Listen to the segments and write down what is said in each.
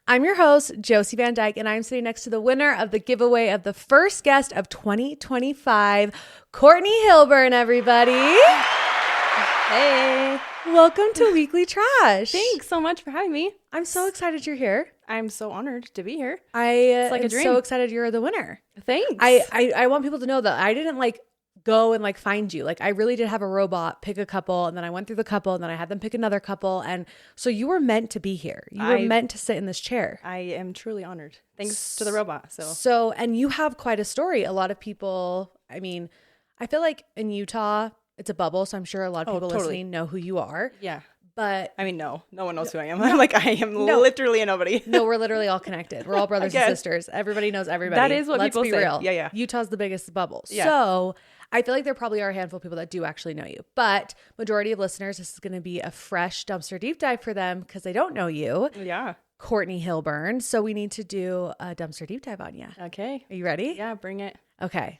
I'm your host, Josie Van Dyke, and I'm sitting next to the winner of the giveaway of the first guest of 2025, Courtney Hilburn, everybody. Hey. Welcome to Weekly Trash. Thanks so much for having me. I'm so excited you're here. I'm so honored to be here. It's like a dream. So excited you're the winner. Thanks. I want people to know that I didn't go and find you. I really did have a robot pick a couple, and then I went through the couple, and then I had them pick another couple. And so you were meant to be here. You were meant to sit in this chair. I am truly honored. Thanks to the robot. So, and you have quite a story. A lot of people, I feel like in Utah, it's a bubble. So I'm sure a lot of people listening know who you are. Yeah. But no one knows who I am. I am literally a nobody. No, we're literally all connected. We're all brothers and sisters. Everybody knows everybody. That is what people say. Real. Yeah. Utah's the biggest bubble. Yeah. So I feel like there probably are a handful of people that do actually know you. But majority of listeners, this is going to be a fresh dumpster deep dive for them because they don't know you. Yeah. Courtney Hilburn. So we need to do a dumpster deep dive on you. Okay. Are you ready? Yeah, bring it. Okay.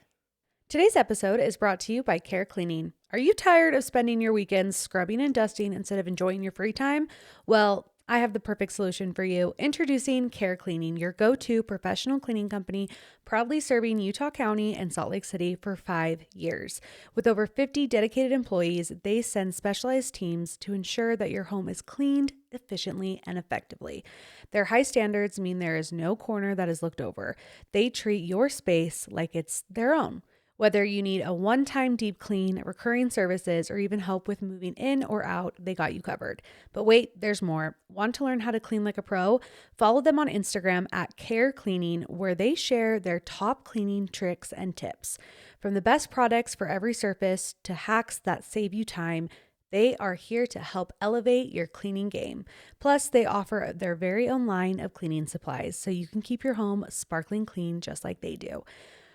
Today's episode is brought to you by Care Cleaning. Are you tired of spending your weekends scrubbing and dusting instead of enjoying your free time? Well, I have the perfect solution for you. Introducing Care Cleaning, your go-to professional cleaning company, proudly serving Utah County and Salt Lake City for 5 years. With over 50 dedicated employees, they send specialized teams to ensure that your home is cleaned efficiently and effectively. Their high standards mean there is no corner that is looked over. They treat your space like it's their own. Whether you need a one-time deep clean, recurring services, or even help with moving in or out, they got you covered. But wait, there's more. Want to learn how to clean like a pro? Follow them on Instagram at Care Cleaning, where they share their top cleaning tricks and tips. From the best products for every surface to hacks that save you time, they are here to help elevate your cleaning game. Plus, they offer their very own line of cleaning supplies, so you can keep your home sparkling clean just like they do.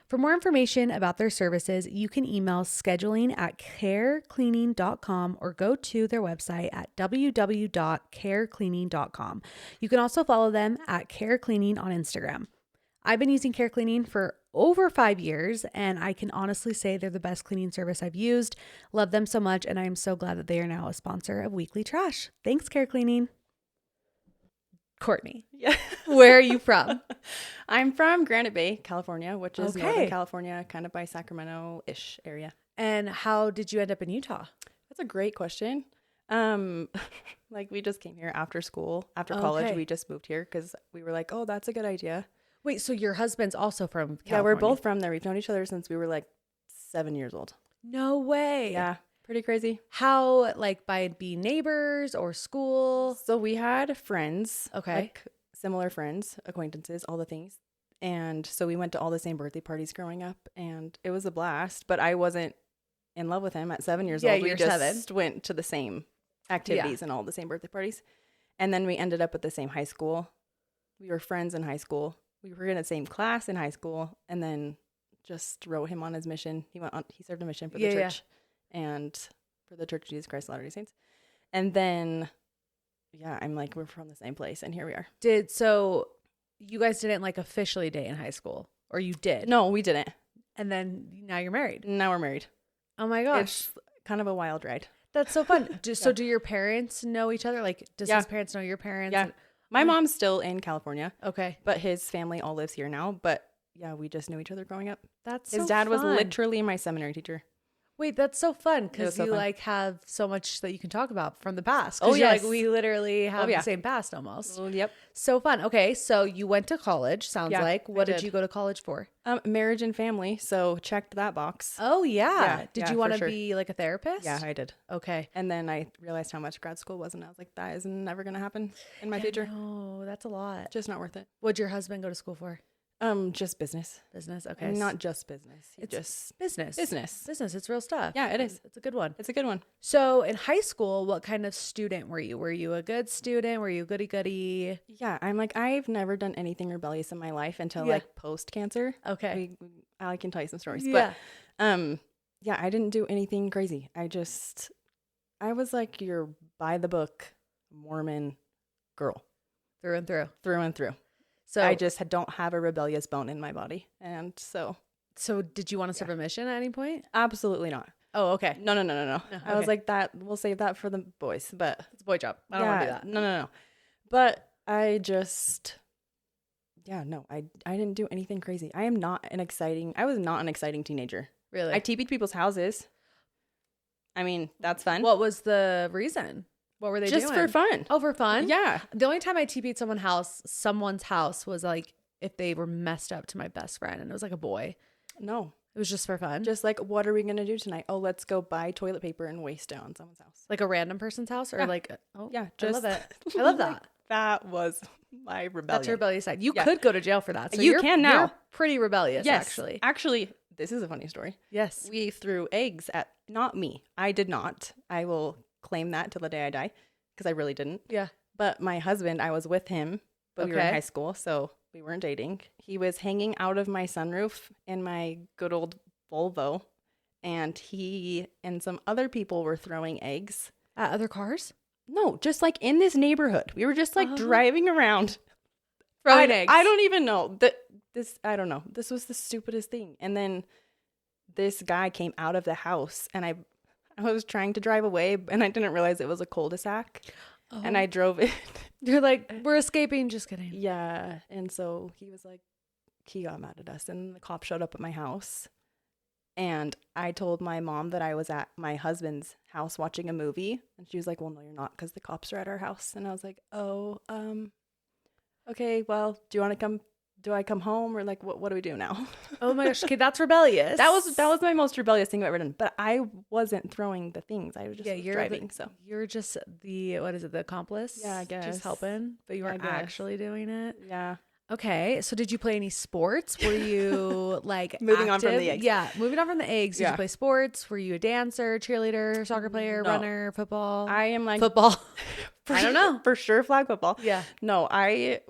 For more information about their services, you can email scheduling@carecleaning.com or go to their website at www.carecleaning.com. You can also follow them at Care Cleaning on Instagram. I've been using Care Cleaning for over 5 years, and I can honestly say they're the best cleaning service I've used. Love them so much, and I am so glad that they are now a sponsor of Weekly Trash. Thanks, Care Cleaning. Courtney, Yeah. Where are you from? I'm from Granite Bay, California, which is Northern California, kind of by Sacramento-ish area. And how did you end up in Utah? That's a great question. We just came here after school, after college. We just moved here because we were like, oh, that's a good idea. Wait, so your husband's also from California? Yeah, we're both from there. We've known each other since we were 7 years old. No way. Yeah. Pretty crazy. How, by being neighbors or school? So we had friends. Okay. Similar friends, acquaintances, all the things. And so we went to all the same birthday parties growing up, and it was a blast. But I wasn't in love with him at 7 years old. We just went to the same activities and all the same birthday parties. And then we ended up at the same high school. We were friends in high school. We were in the same class in high school, and then just wrote him on his mission. He served a mission for the church. And for the Church of Jesus Christ of Latter-day Saints. And then, we're from the same place, and here we are. So you guys didn't officially date in high school, or you did? No, we didn't. And then now you're married? Now we're married. Oh my gosh. It's kind of a wild ride. That's so fun. So do your parents know each other? Does his parents know your parents? Yeah. My mom's still in California. Okay. But his family all lives here now. But yeah, we just knew each other growing up. That's His dad was literally my seminary teacher. Wait, that's so fun because you have so much that you can talk about from the past. Oh, yes. We literally have the same past almost. Oh, yep. So fun. Okay, so you went to college, sounds like. What did you go to college for? Marriage and family. So checked that box. Oh, yeah. Did you want to be a therapist? Yeah, I did. Okay. And then I realized how much grad school was, and I was like, that is never going to happen in my future. No, that's a lot. Just not worth it. What'd your husband go to school for? Just business. Business, okay. Not just business. It's just business. Business. Business. It's real stuff. Yeah, it is. It's a good one. It's a good one. So in high school, what kind of student were you? Were you a good student? Were you goody-goody? Yeah, I've never done anything rebellious in my life until post-cancer. Okay. I can tell you some stories. Yeah. But I didn't do anything crazy. I was your by the book Mormon girl. Through and through. Through and through. So I just don't have a rebellious bone in my body. And so did you want to serve a mission at any point? Absolutely not. Oh, okay. No. I was like, we'll save that for the boys, but it's a boy job. I don't want to do that. No. But I just Yeah, no, I didn't do anything crazy. I was not an exciting teenager. Really? I TP'd people's houses. I mean, that's fun. What was the reason? What were they doing? Just for fun. Oh, for fun? Yeah. The only time I TP'd someone's house was like if they were messed up to my best friend and it was like a boy. No. It was just for fun. Just like, what are we going to do tonight? Oh, let's go buy toilet paper and waste it on someone's house. Like a random person's house? Or yeah. like, oh, yeah, I love it. I love that. That was my rebellion. That's your rebellious side. You could go to jail for that. So you can now. You're pretty rebellious, yes. actually. Actually, this is a funny story. Yes. We threw eggs at, not me. I did not. I will claim that till the day I die because I really didn't. Yeah. But my husband, I was with him, but we were in high school, so we weren't dating. He was hanging out of my sunroof in my good old Volvo, and he and some other people were throwing eggs. At other cars? No, just like in this neighborhood. We were just like driving around. Throwing eggs. I don't even know. I don't know. This was the stupidest thing. And then this guy came out of the house, and I was trying to drive away, and I didn't realize it was a cul-de-sac. Oh. And I drove it. You're like, we're escaping. Just kidding. Yeah. And so he was like, he got mad at us, and the cop showed up at my house. And I told my mom that I was at my husband's house watching a movie. And she was like, well, no, you're not, because the cops are at our house. And I was like, oh, okay, well, do I come home, or like, what do we do now? Oh my gosh. Okay, that's rebellious. That was my most rebellious thing I've ever done. But I wasn't throwing the things. I was just driving. So you're just the accomplice? Yeah, I guess. Just helping, but you weren't actually doing it. Yeah. Okay, so did you play any sports? Were you like moving active? on from the eggs? Yeah, moving on from the eggs. Did you play sports? Were you a dancer, cheerleader, soccer player, No. runner, football? I am like football. I don't know. For sure, flag football. Yeah. No, I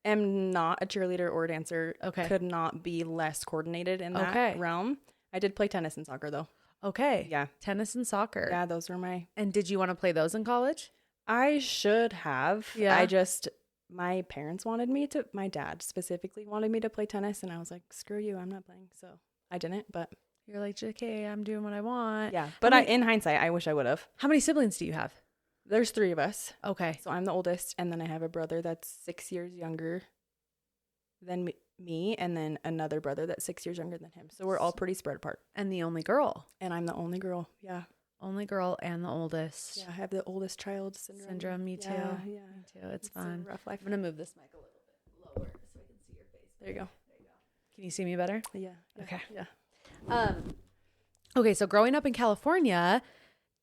am not a cheerleader or dancer. Okay. Could not be less coordinated in that realm. I did play tennis and soccer though. Okay. Yeah. Tennis and soccer. Yeah, those were my. And did you want to play those in college? I should have. Yeah. My parents wanted me to, my dad specifically wanted me to play tennis, and I was like, screw you, I'm not playing. So I didn't, but. You're like, okay, I'm doing what I want. Yeah. But in hindsight, I wish I would have. How many siblings do you have? There's 3 of us. Okay. So I'm the oldest, and then I have a brother that's 6 years younger than me, and then another brother that's 6 years younger than him. So we're all pretty spread apart. And the only girl. And I'm the only girl. Yeah. Only girl and the oldest. Yeah, I have the oldest child syndrome. Me too. Yeah. Me too. It's fun. A rough life. I'm gonna move this mic a little bit lower so I can see your face. There you go. Can you see me better? Yeah. Okay. Yeah. Okay, so growing up in California,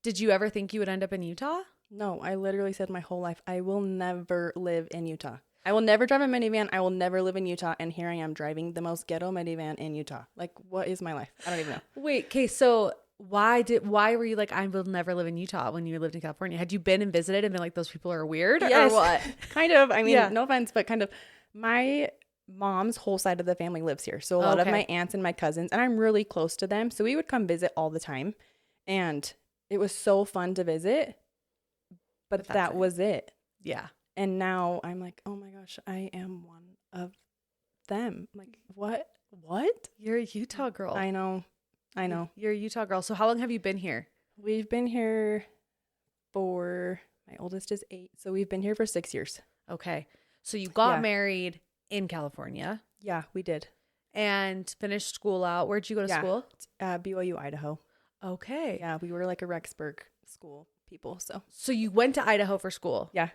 did you ever think you would end up in Utah? No, I literally said my whole life, I will never live in Utah. I will never drive a minivan. I will never live in Utah. And here I am driving the most ghetto minivan in Utah. Like, what is my life? I don't even know. Wait, okay, so why were you like, I will never live in Utah when you lived in California? Had you been and visited and been like, those people are weird? Yes. Or what? Kind of. I mean, no offense, but kind of. My mom's whole side of the family lives here. So a lot of my aunts and my cousins, and I'm really close to them. So we would come visit all the time. And it was so fun to visit. But that was it. Yeah. And now I'm like, oh my gosh, I am one of them. Like, what? You're a Utah girl. I know. You're a Utah girl. So how long have you been here? We've been here my oldest is 8. So we've been here for 6 years. Okay. So you got married in California. Yeah, we did. And finished school out. Where'd you go to school? BYU, Idaho. Okay. Yeah, we were like a Rexburg school people. So you went to Idaho for school. Yeah.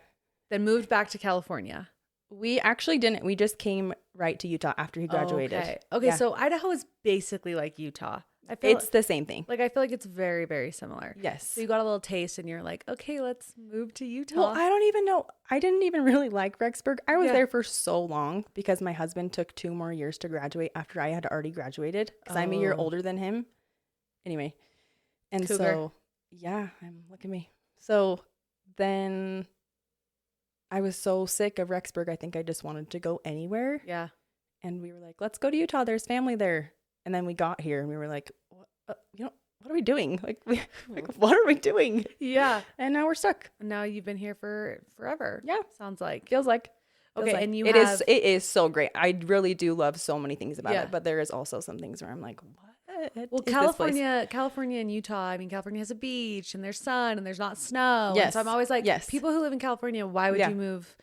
Then moved back to California. We actually didn't. We just came right to Utah after he graduated. Okay. Yeah. So Idaho is basically like Utah. It's the same thing. Like, I feel like it's very, very similar. Yes. So you got a little taste and you're like, okay, let's move to Utah. Well, I don't even know. I didn't even really like Rexburg. I was there for so long because my husband took 2 more years to graduate after I had already graduated because I'm a year older than him. Anyway. And Cougar. So, look at me. So then I was so sick of Rexburg. I think I just wanted to go anywhere. Yeah. And we were like, let's go to Utah. There's family there. And then we got here and we were like, what are we doing? Like, what are we doing? Yeah. And now we're stuck. And now you've been here for forever. Yeah. Feels like. Okay. And it is so great. I really do love so many things about it, but there is also some things where I'm like, what? Well, California and Utah, I mean, California has a beach and there's sun and there's not snow. Yes. And so I'm always like, yes. People who live in California, why would you move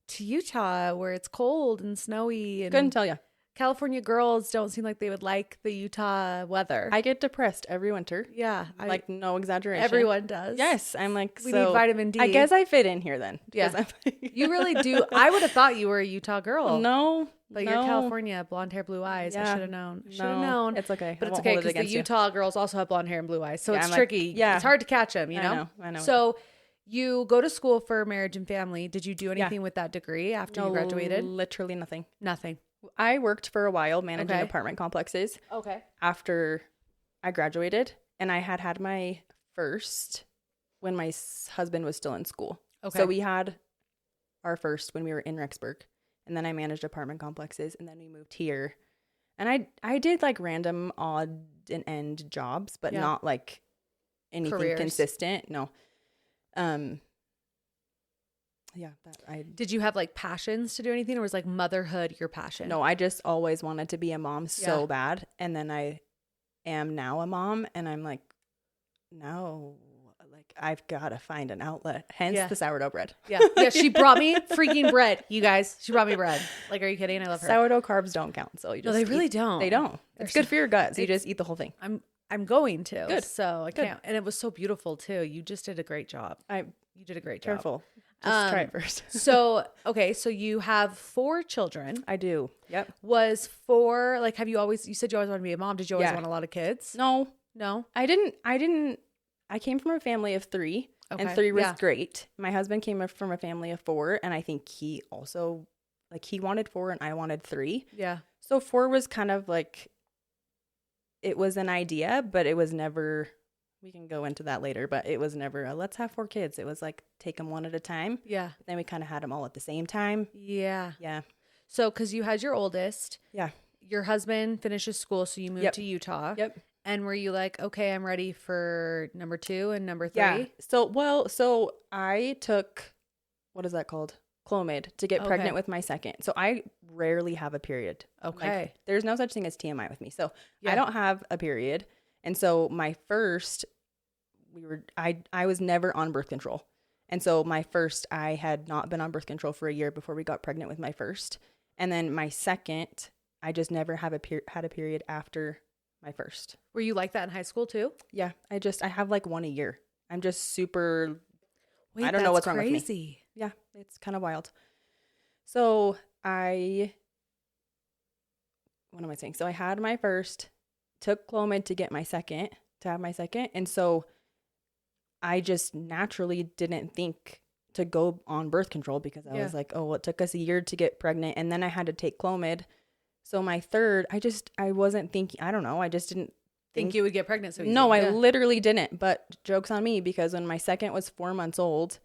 to Utah where it's cold and snowy. And couldn't tell you. California girls don't seem like they would like the Utah weather. I get depressed every winter. Yeah. Like, no exaggeration. Everyone does. Yes. I'm like, we need vitamin D. I guess I fit in here then. Yeah. You really do. I would have thought you were a Utah girl. No. But you're California, blonde hair, blue eyes. Yeah. I should have known. Should have known. It's okay. But it's okay because the Utah girls also have blonde hair and blue eyes. So it's tricky. Yeah. It's hard to catch them, you know? I know. So you go to school for marriage and family. Did you do anything with that degree after you graduated? Literally nothing. Nothing. I worked for a while managing apartment complexes. Okay. After I graduated, and I had my first when my husband was still in school. Okay. So we had our first when we were in Rexburg, and then I managed apartment complexes, and then we moved here. And I did like random odd and end jobs, but not like anything consistent. No. Yeah, Did you have like passions to do anything, or was like motherhood your passion? No, I just always wanted to be a mom so bad, and then I am now a mom, and I'm like, no, like I've got to find an outlet. Hence the sourdough bread. Yeah. She brought me freaking bread, you guys. She brought me bread. Like, are you kidding? I love her. Sourdough carbs don't count, so you just no, they really don't. They don't. It's good for your guts. You just eat the whole thing. I'm going to. Good. So I can't. And it was so beautiful too. You just did a great job. You did a great job. Careful. Just try it first. So you have 4 children. I do. Yep. Was 4, like, you said you always wanted to be a mom. Did you always want a lot of kids? No. I didn't. I came from a family of 3, and 3 was great. My husband came from a family of 4, and I think he also, like, he wanted 4 and I wanted 3. Yeah. So 4 was kind of like, it was an idea, but it was never, we can go into that later, but it was never a, let's have 4 kids. It was like, take them one at a time. Yeah. Then we kind of had them all at the same time. Yeah. Yeah. So, because you had your oldest. Yeah. Your husband finishes school, so you moved to Utah. Yep. And were you like, okay, I'm ready for number 2 and number 3? Yeah. So I took, what is that called? Clomid to get pregnant with my second. So I rarely have a period. Okay. Like, there's no such thing as TMI with me. So I don't have a period. And so my first, I was never on birth control. And so my first, I had not been on birth control for a year before we got pregnant with my first. And then my second, I just never had a period after my first. Were you like that in high school too? Yeah. I have like one a year. I'm just super, I don't know what's wrong with me. Yeah. It's kind of wild. So what am I saying? So I had my first, took Clomid to have my second. And so I just naturally didn't think to go on birth control because I was like, oh, well, it took us a year to get pregnant. And then I had to take Clomid. So my third, I wasn't thinking, I don't know. I just didn't think you would get pregnant. So no, I literally didn't. But joke's on me because when my second was 4 months old,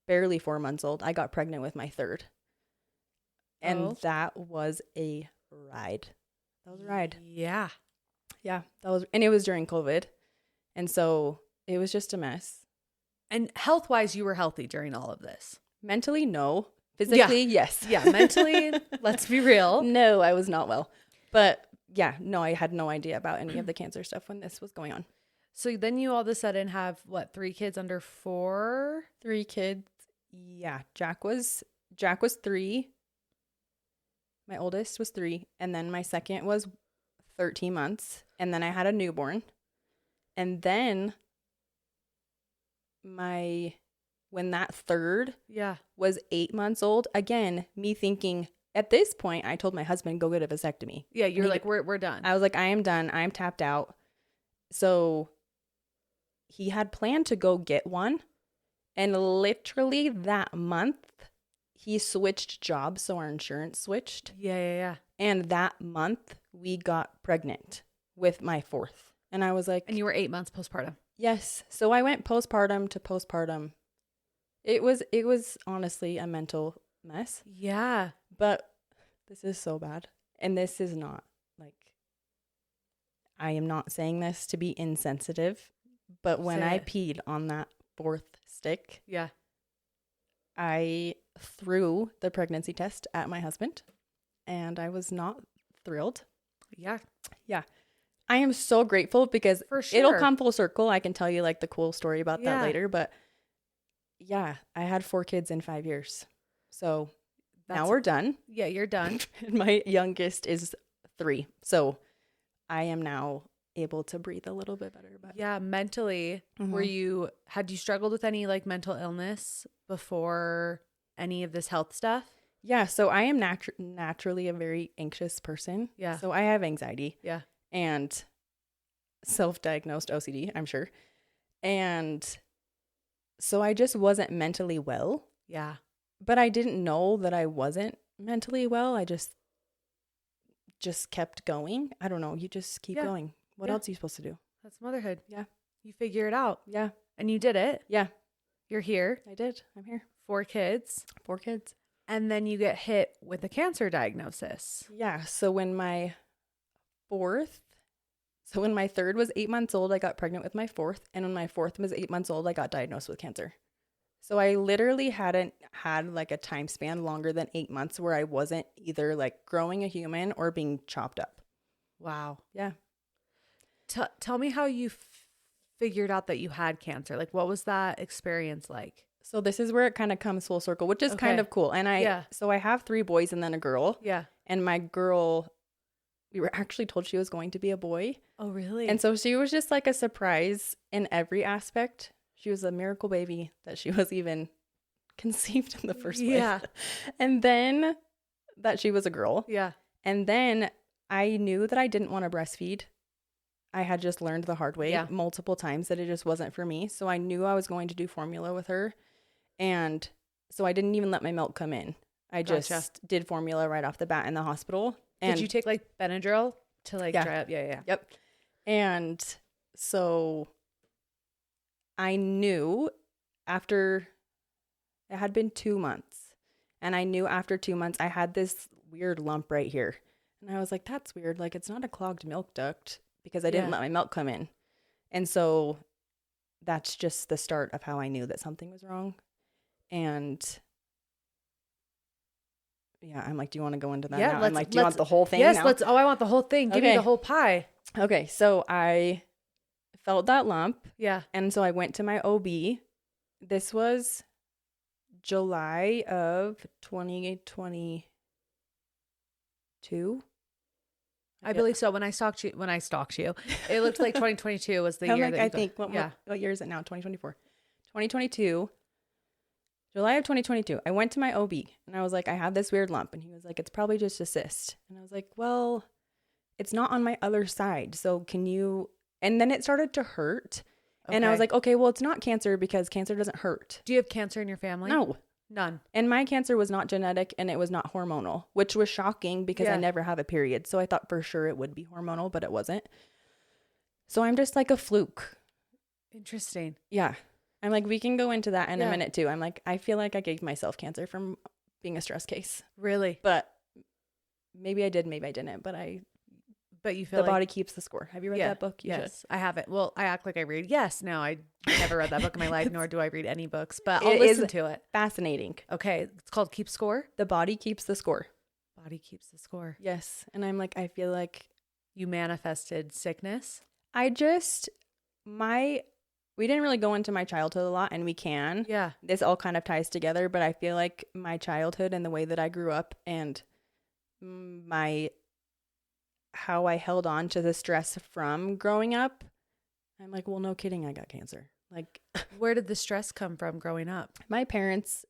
barely 4 months old, I got pregnant with my third. And that was a ride. That was a ride. Yeah. Yeah. And it was during COVID. And so it was just a mess. And health-wise, you were healthy during all of this. Mentally, no. Physically, yes. Yeah, mentally, let's be real. No, I was not well. But yeah, no, I had no idea about any of the cancer stuff when this was going on. So then you all of a sudden have, 3 kids under 4? 3 kids. Yeah. Jack was 3. My oldest was 3. And then my second was 13 months. And then I had a newborn. And then when that third was 8 months old, again, me thinking at this point, I told my husband, go get a vasectomy. Yeah. You're like, we're done. I was like, I am done. I'm tapped out. So he had planned to go get one. And literally that month, he switched jobs. So our insurance switched. Yeah. And that month, we got pregnant with my 4th. And I was like. And you were 8 months postpartum. Yes. So I went postpartum to postpartum. It was honestly a mental mess. Yeah. But this is so bad. And this is not like, I am not saying this to be insensitive, but when I peed on that 4th stick, I threw the pregnancy test at my husband and I was not thrilled. Yeah. Yeah. I am so grateful because it'll come full circle. I can tell you like the cool story about that later, but yeah, I had 4 kids in 5 years. So now we're done. Yeah, you're done. And my youngest is 3. So I am now able to breathe a little bit better. But yeah, mentally, had you struggled with any like mental illness before any of this health stuff? Yeah, so I am naturally a very anxious person. Yeah. So I have anxiety. Yeah. And self-diagnosed OCD, I'm sure. And so I just wasn't mentally well. Yeah. But I didn't know that I wasn't mentally well. I just kept going. I don't know. You just keep going. What else are you supposed to do? That's motherhood. Yeah. You figure it out. Yeah. And you did it. Yeah. You're here. I did. I'm here. 4 kids. 4 kids. And then you get hit with a cancer diagnosis. Yeah. So when my third was 8 months old, I got pregnant with my 4th. And when my 4th was 8 months old, I got diagnosed with cancer. So I literally hadn't had like a time span longer than 8 months where I wasn't either like growing a human or being chopped up. Wow. Yeah. Tell me how you figured out that you had cancer. Like, what was that experience like? So this is where it kind of comes full circle, which is kind of cool. And so I have 3 boys and then a girl. Yeah. And my girl, we were actually told she was going to be a boy. Oh, really? And so she was just like a surprise in every aspect. She was a miracle baby that she was even conceived in the first place. Yeah. And then that she was a girl. Yeah. And then I knew that I didn't want to breastfeed. I had just learned the hard way multiple times that it just wasn't for me. So I knew I was going to do formula with her. And so I didn't even let my milk come in. I just did formula right off the bat in the hospital. And did you take like Benadryl to like dry up? Yeah. Yep. And so I knew after it had been 2 months, and I knew after 2 months I had this weird lump right here. And I was like, that's weird. Like, it's not a clogged milk duct because I didn't let my milk come in. And so that's just the start of how I knew that something was wrong. And yeah, I'm like, do you want to go into that now? I'm like, do you want the whole thing now? Yes, I want the whole thing. Give me the whole pie. Okay, so I felt that lump. Yeah. And so I went to my OB. This was July of 2022. I believe so. When I stalked you, it looked like 2022 was the year. What year is it now? 2024. 2022. July of 2022. I went to my OB and I was like, I have this weird lump. And he was like, it's probably just a cyst. And I was like, well, it's not on my other side. So can you, and then it started to hurt. Okay. And I was like, okay, well, it's not cancer because cancer doesn't hurt. Do you have cancer in your family? No. None. And my cancer was not genetic and it was not hormonal, which was shocking because I never have a period. So I thought for sure it would be hormonal, but it wasn't. So I'm just like a fluke. Interesting. Yeah. I'm like, we can go into that in a minute too. I'm like, I feel like I gave myself cancer from being a stress case. Really? But maybe I did, maybe I didn't. But you feel the body keeps the score. Have you read that book? Yes, I haven't. Well, I act like I read. Yes, no, I never read that book in my life, nor do I read any books. But I'll listen to it. Fascinating. Okay, it's called Keep Score. The body keeps the score. Body keeps the score. Yes, and I'm like, I feel like you manifested sickness. We didn't really go into my childhood a lot, and we can. Yeah, this all kind of ties together. But I feel like my childhood and the way that I grew up and how I held on to the stress from growing up, I'm like, well, no kidding, I got cancer. Like, where did the stress come from growing up? My parents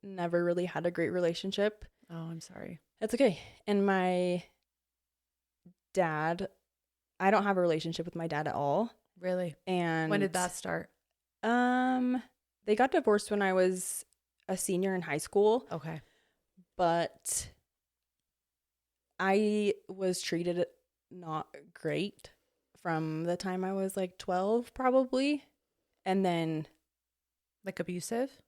never really had a great relationship. Oh, I'm sorry. That's okay. And my dad, I don't have a relationship with my dad at all. Really? And when did that start? They got divorced when I was a senior in high school. Okay. But I was treated not great from the time I was like 12 probably. And then like abusive?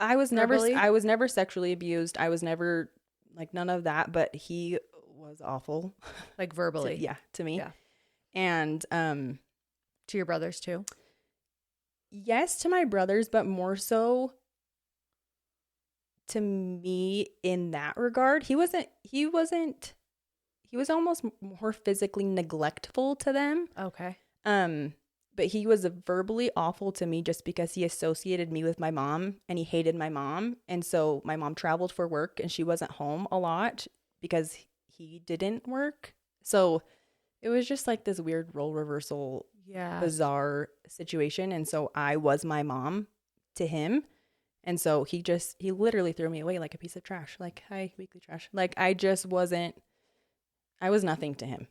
I was never sexually abused. I was never like none of that, but he was awful. Like verbally. To me. Yeah. And to your brothers too? Yes, to my brothers, but more so to me in that regard. He was almost more physically neglectful to them. Okay. but he was verbally awful to me just because he associated me with my mom and he hated my mom. And so my mom traveled for work and she wasn't home a lot because he didn't work. So it was just like this weird role reversal, bizarre situation. And so I was my mom to him. And so he literally threw me away like a piece of trash. Like, hi, weekly trash. Like, I was nothing to him.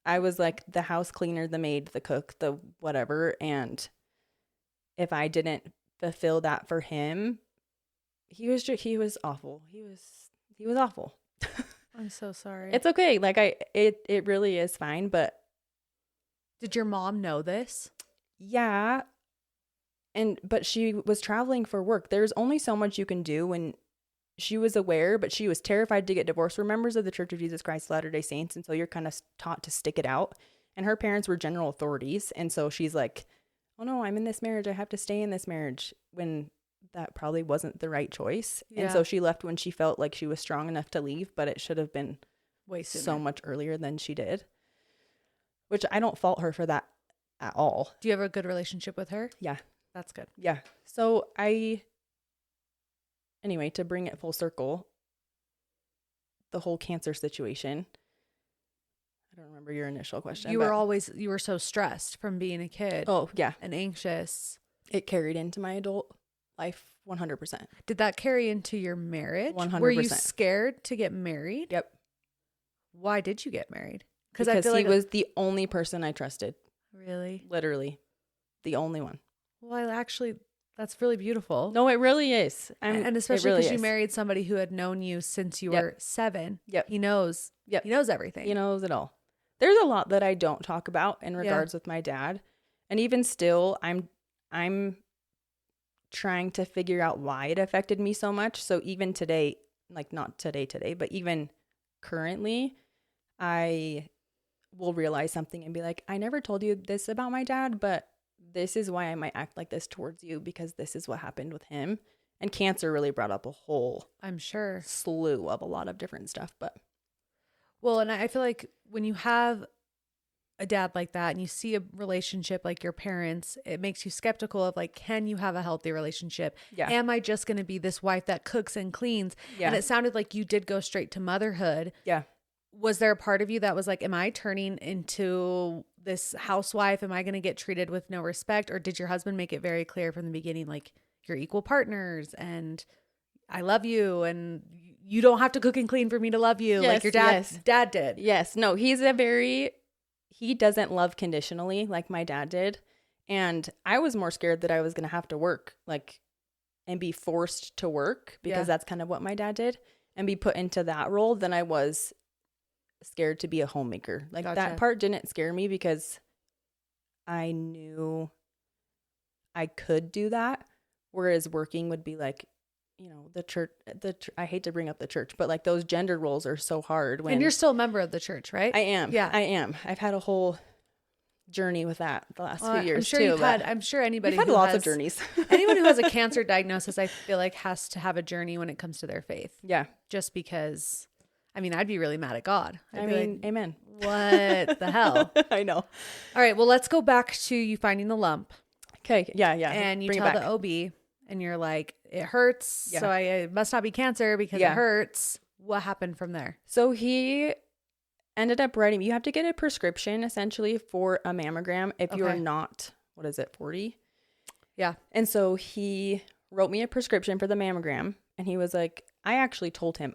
I was like the house cleaner, the maid, the cook, the whatever. And if I didn't fulfill that for him, he was awful. He was awful. I'm so sorry. It's okay. Like it really is fine. But did your mom know this? Yeah. But she was traveling for work. There's only so much you can do when she was aware, but she was terrified to get divorced. We're members of the Church of Jesus Christ of Latter-day Saints, and so you're kind of taught to stick it out. And her parents were general authorities, and so she's like, oh no, I'm in this marriage. I have to stay in this marriage, when that probably wasn't the right choice. Yeah. And so she left when she felt like she was strong enough to leave, but it should have been way sooner. So much earlier than she did, which I don't fault her for that at all. Do you have a good relationship with her? Yeah. That's good. Yeah. So anyway, to bring it full circle, the whole cancer situation. I don't remember your initial question. You were so stressed from being a kid. Oh, yeah. And anxious. It carried into my adult life 100%. Did that carry into your marriage? 100%. Were you scared to get married? Yep. Why did you get married? Because I feel like he was the only person I trusted. Really? Literally. The only one. Well, that's really beautiful. No, it really is. And especially because you married somebody who had known you since you were 7. Yep. He knows. Yep. He knows everything. He knows it all. There's a lot that I don't talk about in regards with my dad. And even still, I'm trying to figure out why it affected me so much. So even today, like not today, but even currently, I will realize something and be like, I never told you this about my dad, but this is why I might act like this towards you, because this is what happened with him. And cancer really brought up a whole, I'm sure, slew of a lot of different stuff. But well, and I feel like when you have a dad like that and you see a relationship like your parents, it makes you skeptical of like, can you have a healthy relationship? Yeah. Am I just going to be this wife that cooks and cleans? Yeah. And it sounded like you did go straight to motherhood. Yeah. Was there a part of you that was like, am I turning into this housewife? Am I going to get treated with no respect? Or did your husband make it very clear from the beginning, like, you're equal partners and I love you and you don't have to cook and clean for me to love you? Yes, like your dad did. Yes. No, he doesn't love conditionally like my dad did. And I was more scared that I was going to have to work, like, and be forced to work, because that's kind of what my dad did, and be put into that role, than I was scared to be a homemaker. Like, gotcha. That part didn't scare me because I knew I could do that. Whereas working would be like, you know, the church, I hate to bring up the church, but like those gender roles are so hard. And you're still a member of the church, right? I am. Yeah, I am. I've had a whole journey with that the last few years too. I'm sure anybody who's had lots of journeys. Anyone who has a cancer diagnosis, I feel like, has to have a journey when it comes to their faith. Yeah. Just because, I mean, I'd be really mad at God. I mean, like, amen. What the hell? I know. All right. Well, let's go back to you finding the lump. Okay. Yeah. And you tell the OB and you're like, it hurts. Yeah. So it must not be cancer because it hurts. What happened from there? So he ended up writing, you have to get a prescription essentially for a mammogram if you're not, 40? Yeah. And so he wrote me a prescription for the mammogram, and he was like, I actually told him,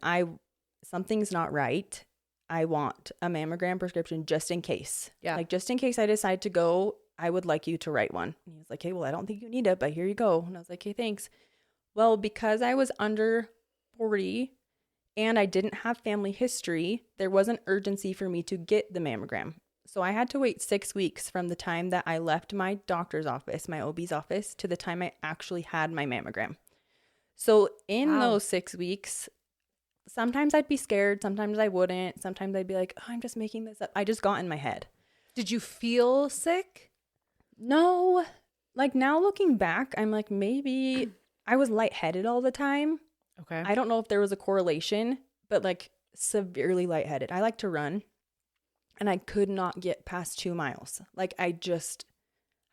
something's not right. I want a mammogram prescription just in case. Yeah. Like, just in case I decide to go, I would like you to write one. And he was like, hey, well, I don't think you need it, but here you go. And I was like, hey, thanks. Well, because I was under 40 and I didn't have family history, there was an urgency for me to get the mammogram. So I had to wait 6 weeks from the time that I left my doctor's office, my OB's office, to the time I actually had my mammogram. So in those 6 weeks, sometimes I'd be scared. Sometimes I wouldn't. Sometimes I'd be like, oh, I'm just making this up. I just got in my head. Did you feel sick? No. Like, now looking back, I'm like, maybe I was lightheaded all the time. Okay. I don't know if there was a correlation, but like severely lightheaded. I like to run, and I could not get past 2 miles. Like, I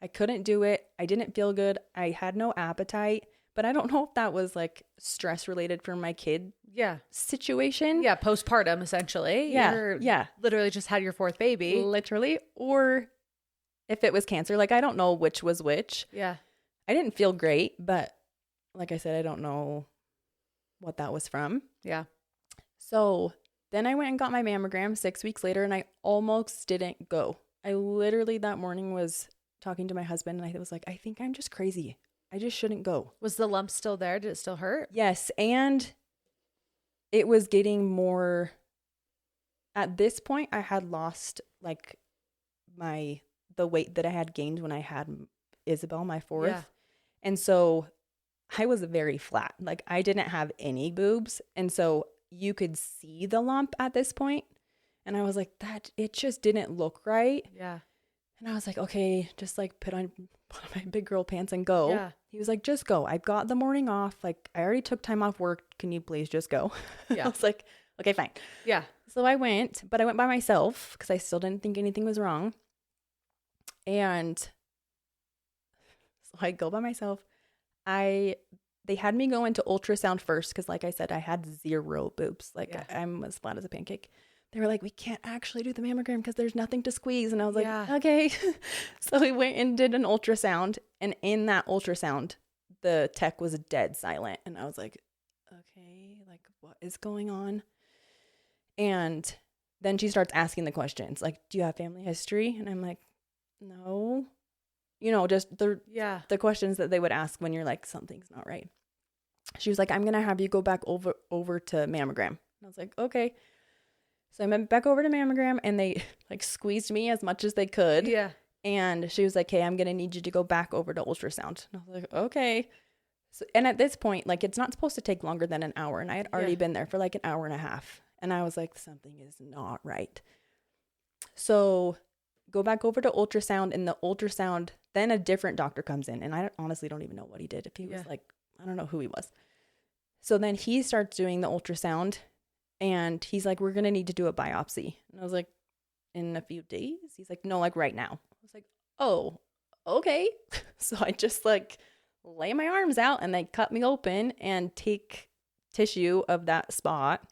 I couldn't do it. I didn't feel good. I had no appetite, but I don't know if that was like stress related for my kid situation. Yeah, postpartum essentially. Yeah. Literally just had your fourth baby. Literally. Or if it was cancer. Like, I don't know which was which. Yeah. I didn't feel great, but like I said, I don't know what that was from. Yeah. So then I went and got my mammogram 6 weeks later, and I almost didn't go. I literally that morning was talking to my husband, and I was like, I think I'm just crazy. I just shouldn't go. Was the lump still there? Did it still hurt? Yes. And it was getting more. At this point, I had lost like the weight that I had gained when I had Isabel, my fourth. Yeah. And so I was very flat. Like, I didn't have any boobs. And so you could see the lump at this point. And I was like, it just didn't look right. Yeah. And I was like, okay, just like put on my big girl pants and go. Yeah. He was like, just go. I've got the morning off. Like, I already took time off work. Can you please just go? Yeah. I was like, okay, fine. Yeah. So I went, but I went by myself because I still didn't think anything was wrong. And so I go by myself. They had me go into ultrasound first because, like I said, I had 0 boobs. Like, I'm as flat as a pancake. They were like, we can't actually do the mammogram because there's nothing to squeeze. And I was like, okay. So we went and did an ultrasound. And in that ultrasound, the tech was dead silent. And I was like, okay, like, what is going on? And then she starts asking the questions like, do you have family history? And I'm like, no. You know, just the questions that they would ask when you're like, something's not right. She was like, I'm going to have you go back over to mammogram. And I was like, okay. So I went back over to mammogram, and they like squeezed me as much as they could. Yeah. And she was like, hey, I'm going to need you to go back over to ultrasound. And I was like, okay. So, and at this point, like, it's not supposed to take longer than an hour. And I had already been there for like an hour and a half. And I was like, something is not right. So go back over to ultrasound, and the ultrasound, then a different doctor comes in. And I honestly don't even know what he did. If he was like, I don't know who he was. So then he starts doing the ultrasound, and he's like, we're going to need to do a biopsy. And I was like, in a few days? He's like, no, like right now. I was like, oh, okay. So I just like lay my arms out, and they cut me open and take tissue of that spot.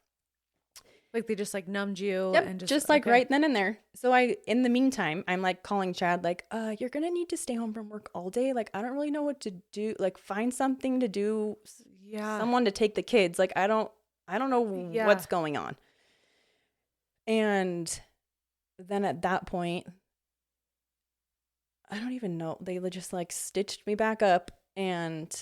Like, they just like numbed you. Yep, and just like right then and there. So in the meantime, I'm like calling Chad, like, you're going to need to stay home from work all day. Like, I don't really know what to do. Like, find something to do. Yeah. Someone to take the kids. Like, I don't know what's going on. And then at that point, I don't even know. They just like stitched me back up, and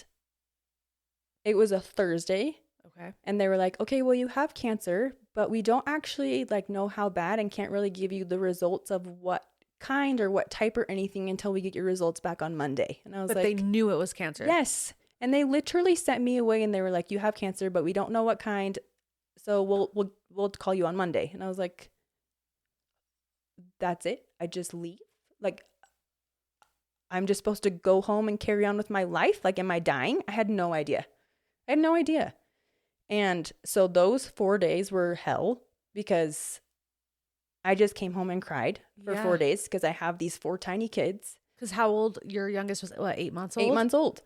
it was a Thursday. Okay. And they were like, okay, well, you have cancer, but we don't actually like know how bad and can't really give you the results of what kind or what type or anything until we get your results back on Monday. And I was like, they knew it was cancer. Yes. And they literally sent me away, and they were like, you have cancer, but we don't know what kind. So we'll call you on Monday. And I was like, that's it? I just leave? Like, I'm just supposed to go home and carry on with my life? Like, am I dying? I had no idea. And so those 4 days were hell, because I just came home and cried for 4 days because I have these 4 tiny kids. Because how old? Your youngest was, what, 8 months old? 8 months old.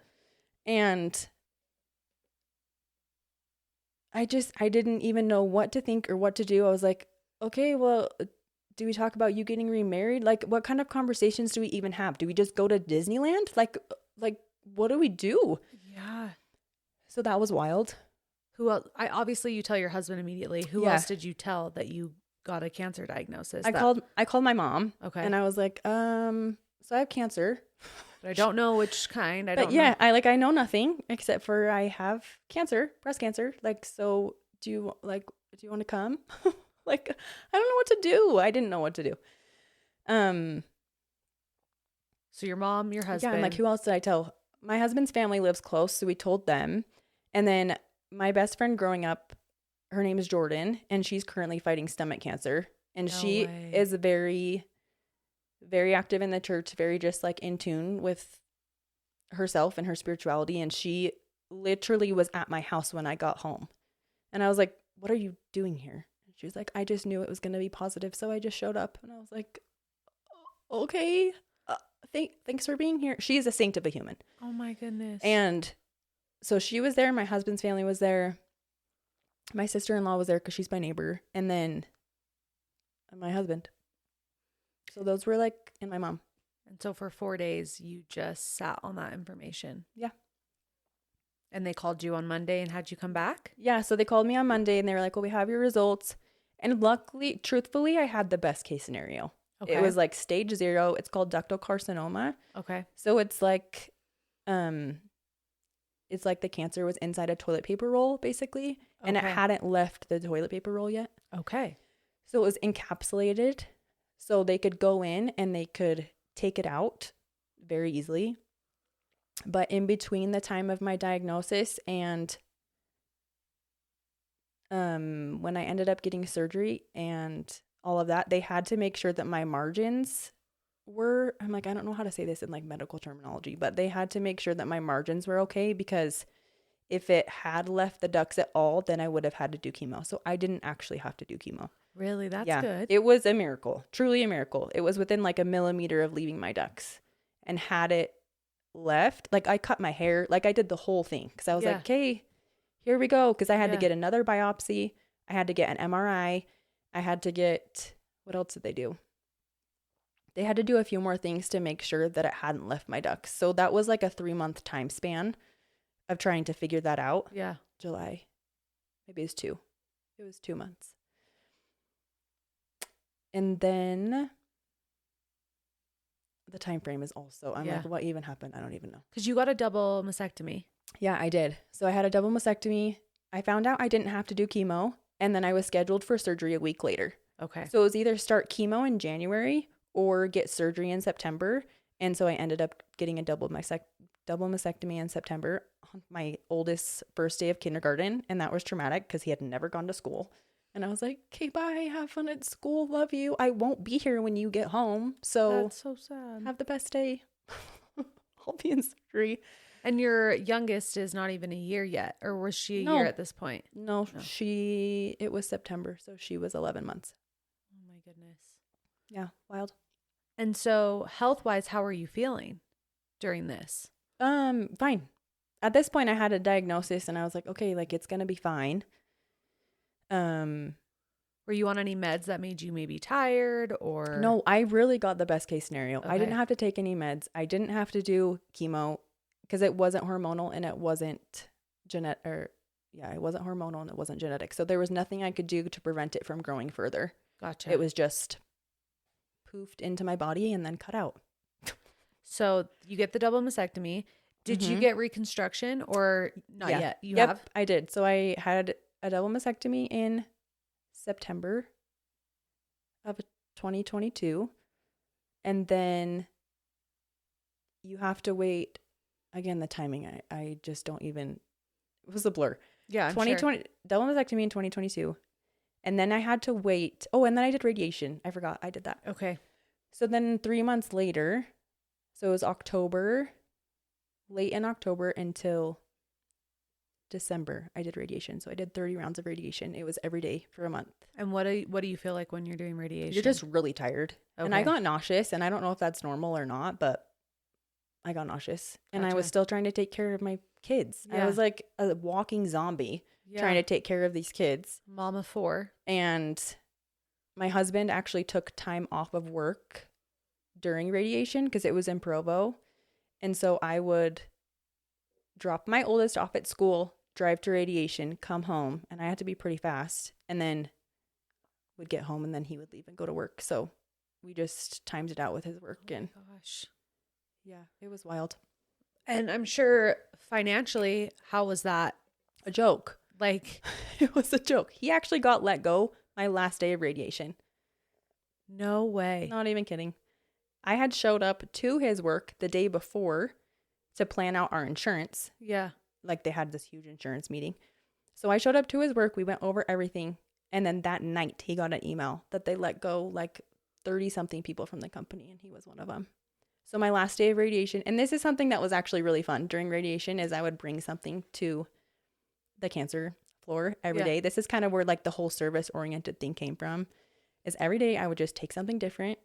And I didn't even know what to think or what to do. I was like, okay, well, do we talk about you getting remarried? Like, what kind of conversations do we even have? Do we just go to Disneyland? Like, what do we do? Yeah. So that was wild. Who else? Obviously you tell your husband immediately. Who else did you tell that you got a cancer diagnosis? I called my mom. Okay. And I was like, so I have cancer. But I don't know which kind. I know nothing except for I have cancer, breast cancer. Like, so do you want to come? Like, I don't know what to do. I didn't know what to do. So your mom, your husband. Yeah, I'm like, who else did I tell? My husband's family lives close, so we told them. And then my best friend growing up, her name is Jordan, and she's currently fighting stomach cancer. And she is very, very active in the church, very just like in tune with herself and her spirituality. And she literally was at my house when I got home. And I was like, what are you doing here? And she was like, I just knew it was going to be positive, so I just showed up. And I was like, okay. thanks for being here. She is a saint of a human. Oh my goodness. And so she was there. My husband's family was there. My sister-in-law was there because she's my neighbor. And then my husband. So those were like, and my mom. And so for 4 days, you just sat on that information. Yeah. And they called you on Monday and had you come back? Yeah. So they called me on Monday and they were like, well, we have your results. And luckily, truthfully, I had the best case scenario. Okay. It was like stage 0. It's called ductal carcinoma. Okay. So it's like the cancer was inside a toilet paper roll, basically. And it hadn't left the toilet paper roll yet. Okay. So it was encapsulated. So they could go in and they could take it out very easily. But in between the time of my diagnosis and when I ended up getting surgery and all of that, they had to make sure that my margins were, I'm like, I don't know how to say this in like medical terminology, but they had to make sure that my margins were okay, because if it had left the ducts at all, then I would have had to do chemo. So I didn't actually have to do chemo. Really? That's good. It was a miracle, truly a miracle. It was within like a millimeter of leaving my ducts. And had it left, like I cut my hair, like I did the whole thing, because I was like, okay, here we go. Because I had to get another biopsy. I had to get an MRI. I had to get, what else did they do? They had to do a few more things to make sure that it hadn't left my ducts. So that was like a 3-month time span of trying to figure that out. Yeah. July. Maybe it was 2. It was 2 months. And then the time frame is also, I'm like, what even happened? I don't even know. Because you got a double mastectomy. Yeah, I did. So I had a double mastectomy. I found out I didn't have to do chemo. And then I was scheduled for surgery a week later. Okay. So it was either start chemo in January or get surgery in September. And so I ended up getting a double mastectomy in September on my oldest's first day of kindergarten. And that was traumatic because he had never gone to school. And I was like, okay, bye. Have fun at school. Love you. I won't be here when you get home. So that's so sad. Have the best day. I'll be in surgery. And your youngest is not even a year yet, or was she a year at this point? No, it was September. So she was 11 months. Oh my goodness. Yeah. Wild. And so health-wise, how are you feeling during this? Fine. At this point I had a diagnosis and I was like, okay, like it's going to be fine. Were you on any meds that made you maybe tired or? No, I really got the best case scenario. Okay. I didn't have to take any meds. I didn't have to do chemo because it wasn't hormonal and it wasn't it wasn't hormonal and it wasn't genetic. So there was nothing I could do to prevent it from growing further. Gotcha. It was just poofed into my body and then cut out. So you get the double mastectomy. Did you get reconstruction or not yet? You have? I did. So I had a double mastectomy in September of 2022. And then you have to wait. Again, the timing, I just don't even, it was a blur. Yeah, 2020, double mastectomy in 2022. And then I had to wait. Oh, and then I did radiation. I forgot I did that. Okay. So then 3 months later, so it was October, late in October until December, I did radiation. So I did 30 rounds of radiation. It was every day for a month. And what do you feel like when you're doing radiation? You're just really tired. Okay. And I got nauseous, and I don't know if that's normal or not, but I got nauseous. And I was still trying to take care of my kids. Yeah. I was like a walking zombie trying to take care of these kids. Mama 4. And my husband actually took time off of work during radiation because it was in Provo. And so I would drop my oldest off at school, drive to radiation, come home, and I had to be pretty fast, and then would get home and then he would leave and go to work. So we just timed it out with his work. And gosh. Yeah, it was wild. And I'm sure financially, how was that? A joke. Like, it was a joke. He actually got let go my last day of radiation. No way. Not even kidding. I had showed up to his work the day before to plan out our insurance. Yeah. Like they had this huge insurance meeting. So I showed up to his work. We went over everything. And then that night he got an email that they let go like 30 something people from the company. And he was one of them. So my last day of radiation, and this is something that was actually really fun during radiation, is I would bring something to the cancer floor every day. This is kind of where like the whole service oriented thing came from, is every day I would just take something different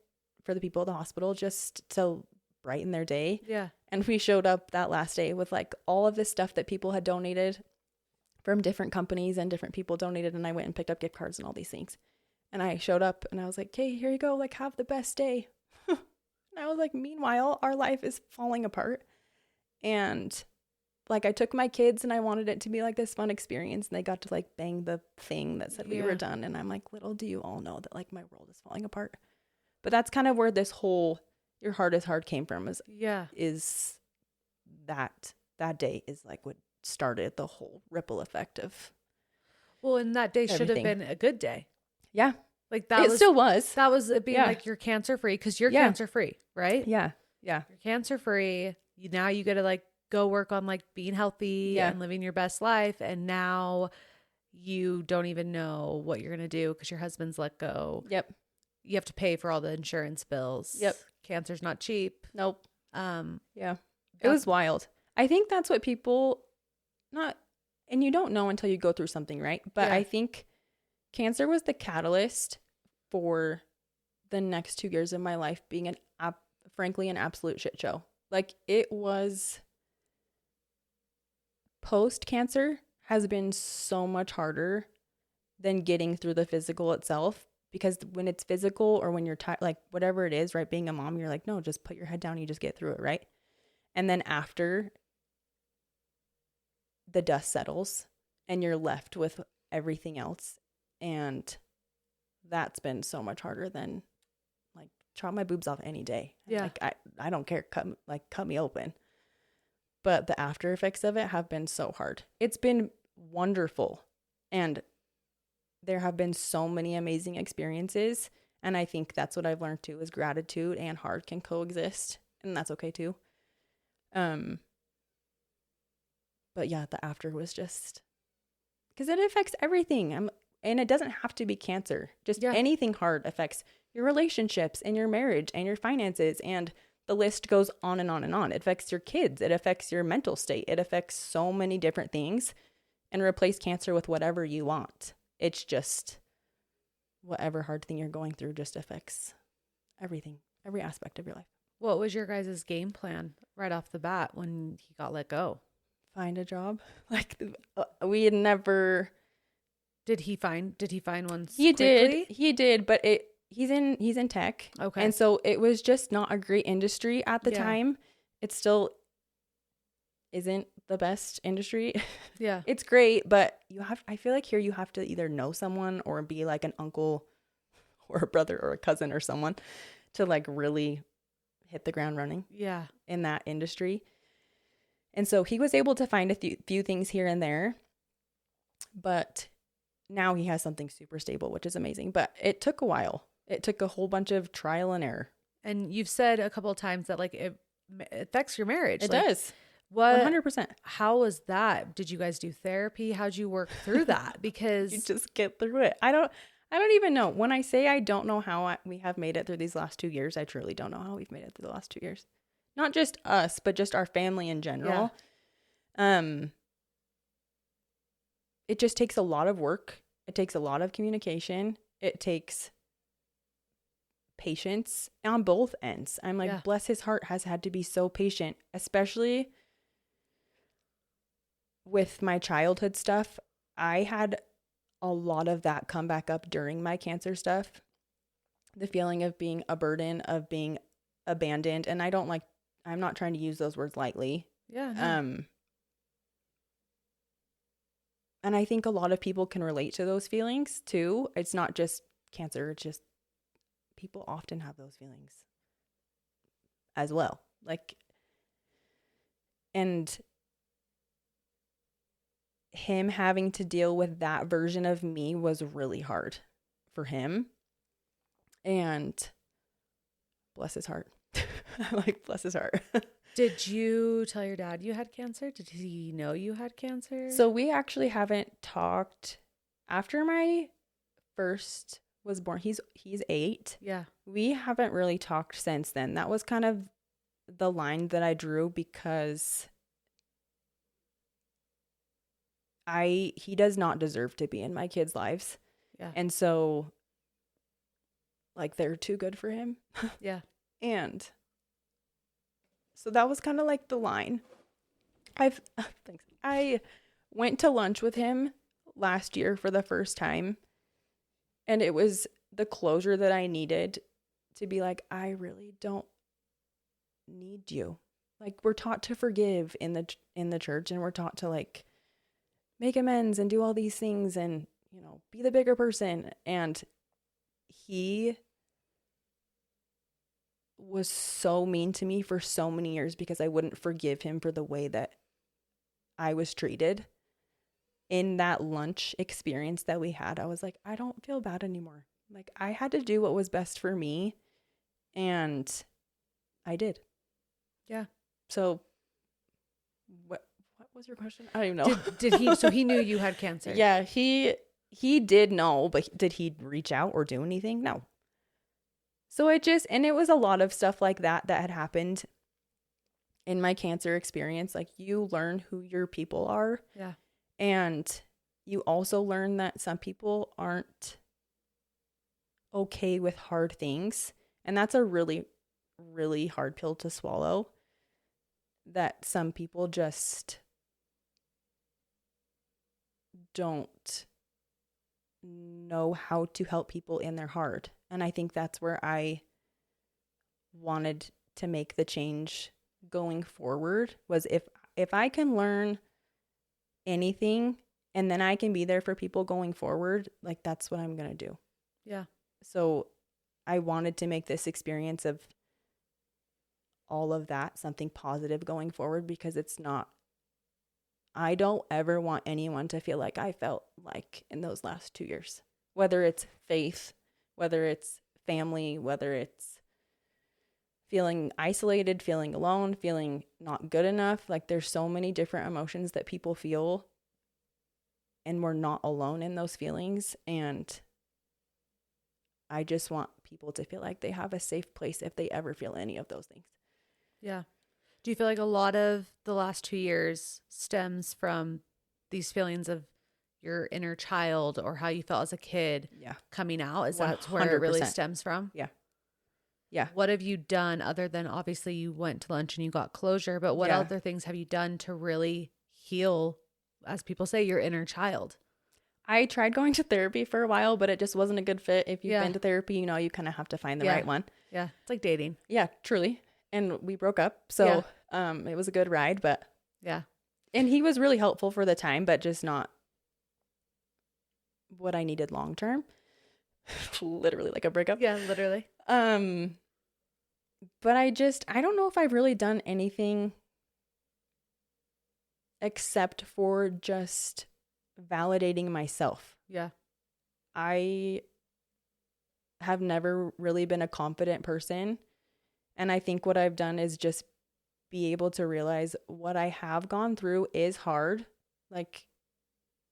for the people at the hospital just to brighten their day. Yeah. And we showed up that last day with like all of this stuff that people had donated from different companies, and different people donated. And I went and picked up gift cards and all these things. And I showed up and I was like, okay, here you go. Like, have the best day. And I was like, meanwhile, our life is falling apart. And like, I took my kids and I wanted it to be like this fun experience. And they got to like bang the thing that said we were done. And I'm like, little do you all know that like my world is falling apart. But that's kind of where this whole your heart is hard came from, is that day is like what started the whole ripple effect of. Well, and that day should have been a good day. Yeah. Like that still was. That was it being like you're cancer free, because you're cancer free, right? Yeah. Yeah. You're cancer free. Now you got to like go work on like being healthy and living your best life. And now you don't even know what you're going to do because your husband's let go. Yep. You have to pay for all the insurance bills. Yep. Cancer's not cheap. Nope. Yeah. It was wild. I think that's what people and you don't know until you go through something, right? But I think cancer was the catalyst for the next 2 years of my life being frankly an absolute shit show. Like, it was, post-cancer has been so much harder than getting through the physical itself, because when it's physical or when you're tired, like whatever it is, right? Being a mom, you're like, no, just put your head down. You just get through it, right? And then after, the dust settles and you're left with everything else. And that's been so much harder than like chop my boobs off any day. Yeah. Like, I don't care. Cut me open. But the after effects of it have been so hard. It's been wonderful. And there have been so many amazing experiences. And I think that's what I've learned too, is gratitude and hard can coexist. And that's okay too. But yeah, the after was just, because it affects everything. And it doesn't have to be cancer. Just anything hard affects your relationships and your marriage and your finances. And the list goes on and on and on. It affects your kids. It affects your mental state. It affects so many different things. And replace cancer with whatever you want. It's just whatever hard thing you're going through just affects everything, every aspect of your life. What was your guys' game plan right off the bat when he got let go? Find a job. Like, we had never. Did he find one? He did, but he's in tech. Okay. And so it was just not a great industry at the time. It still isn't the best industry. Yeah. It's great, but I feel like here you have to either know someone or be like an uncle or a brother or a cousin or someone to like really hit the ground running. Yeah. In that industry. And so he was able to find a few things here and there, but now he has something super stable, which is amazing. But it took a while. It took a whole bunch of trial and error. And you've said a couple of times that like it affects your marriage. It does. What? 100%. How was that? Did you guys do therapy? How'd you work through that? Because you just get through it. I don't even know. When I say I don't know how we have made it through these last 2 years, I truly don't know how we've made it through the last 2 years. Not just us, but just our family in general. Yeah. It just takes a lot of work. It takes a lot of communication. It takes patience on both ends. I'm like, bless his heart, has had to be so patient, especially with my childhood stuff. I had a lot of that come back up during my cancer stuff. The feeling of being a burden, of being abandoned. And I'm not trying to use those words lightly. Yeah. No. And I think a lot of people can relate to those feelings too. It's not just cancer. It's just people often have those feelings as well. Like, and him having to deal with that version of me was really hard for him. And bless his heart. Like, bless his heart. Did you tell your dad you had cancer? Did he know you had cancer? So we actually haven't talked after my first was born. He's 8. Yeah. We haven't really talked since then. That was kind of the line that I drew, because he does not deserve to be in my kids' lives. Yeah. And so, like, they're too good for him. Yeah. And So that was kind of like the line. Thanks. I went to lunch with him last year for the first time, and it was the closure that I needed to be like, I really don't need you. Like, we're taught to forgive in the church, and we're taught to like make amends and do all these things and, you know, be the bigger person. And he was so mean to me for so many years because I wouldn't forgive him for the way that I was treated. In that lunch experience that we had, I was like, I don't feel bad anymore. Like, I had to do what was best for me, and I did. Yeah. So what was your question? I don't even know. Did he, so he knew you had cancer? Yeah, he did know, but did he reach out or do anything? No. So and it was a lot of stuff like that had happened in my cancer experience. Like, you learn who your people are. Yeah. And you also learn that some people aren't okay with hard things. And that's a really, really hard pill to swallow. That some people just don't know how to help people in their heart. And I think that's where I wanted to make the change going forward, was if I can learn anything and then I can be there for people going forward, like, that's what I'm going to do. Yeah. So I wanted to make this experience of all of that something positive going forward, because I don't ever want anyone to feel like I felt like in those last 2 years, whether it's faith, whether it's family, whether it's feeling isolated, feeling alone, feeling not good enough. Like, there's so many different emotions that people feel, and we're not alone in those feelings. And I just want people to feel like they have a safe place if they ever feel any of those things. Yeah. Do you feel like a lot of the last 2 years stems from these feelings of your inner child, or how you felt as a kid coming out? Is that where it really stems from? Yeah. Yeah. What have you done, other than, obviously you went to lunch and you got closure, but what other things have you done to really heal, as people say, your inner child? I tried going to therapy for a while, but it just wasn't a good fit. If you've been to therapy, you know, you kind of have to find the right one. Yeah. It's like dating. Yeah, truly. And we broke up. So it was a good ride, but yeah. And he was really helpful for the time, but just not what I needed long term. Literally like a breakup. Yeah, literally. But I don't know if I've really done anything except for just validating myself. Yeah. I have never really been a confident person. And I think what I've done is just be able to realize what I have gone through is hard. Like,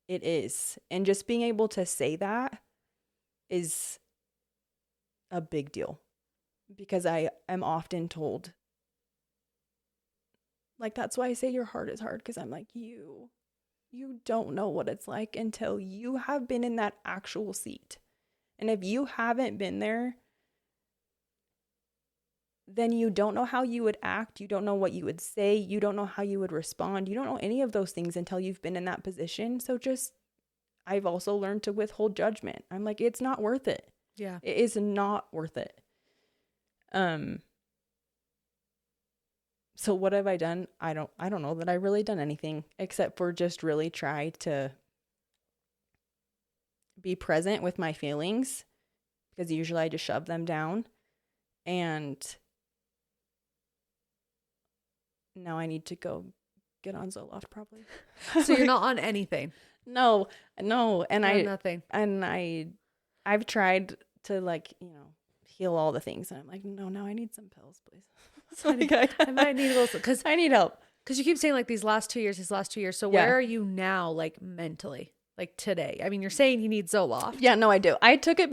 it is. And just being able to say that is a big deal, because I am often told, like, that's why I say your heart is hard, because I'm like, you don't know what it's like until you have been in that actual seat. And if you haven't been there, then you don't know how you would act. You don't know what you would say. You don't know how you would respond. You don't know any of those things until you've been in that position. So I've also learned to withhold judgment. I'm like, it's not worth it. Yeah. It is not worth it. So what have I done? I don't know that I've really done anything except for just really try to be present with my feelings, because usually I just shove them down. And now I need to go get on Zoloft probably. So you're not on anything? No. And nothing. And I've tried to, like, you know, heal all the things. And I'm like, no, I need some pills, please. So I might need a little, because I need help. Because you keep saying like these last 2 years. So where are you now, like, mentally, like today? I mean, you're saying you need Zoloft. Yeah, no, I do. I took it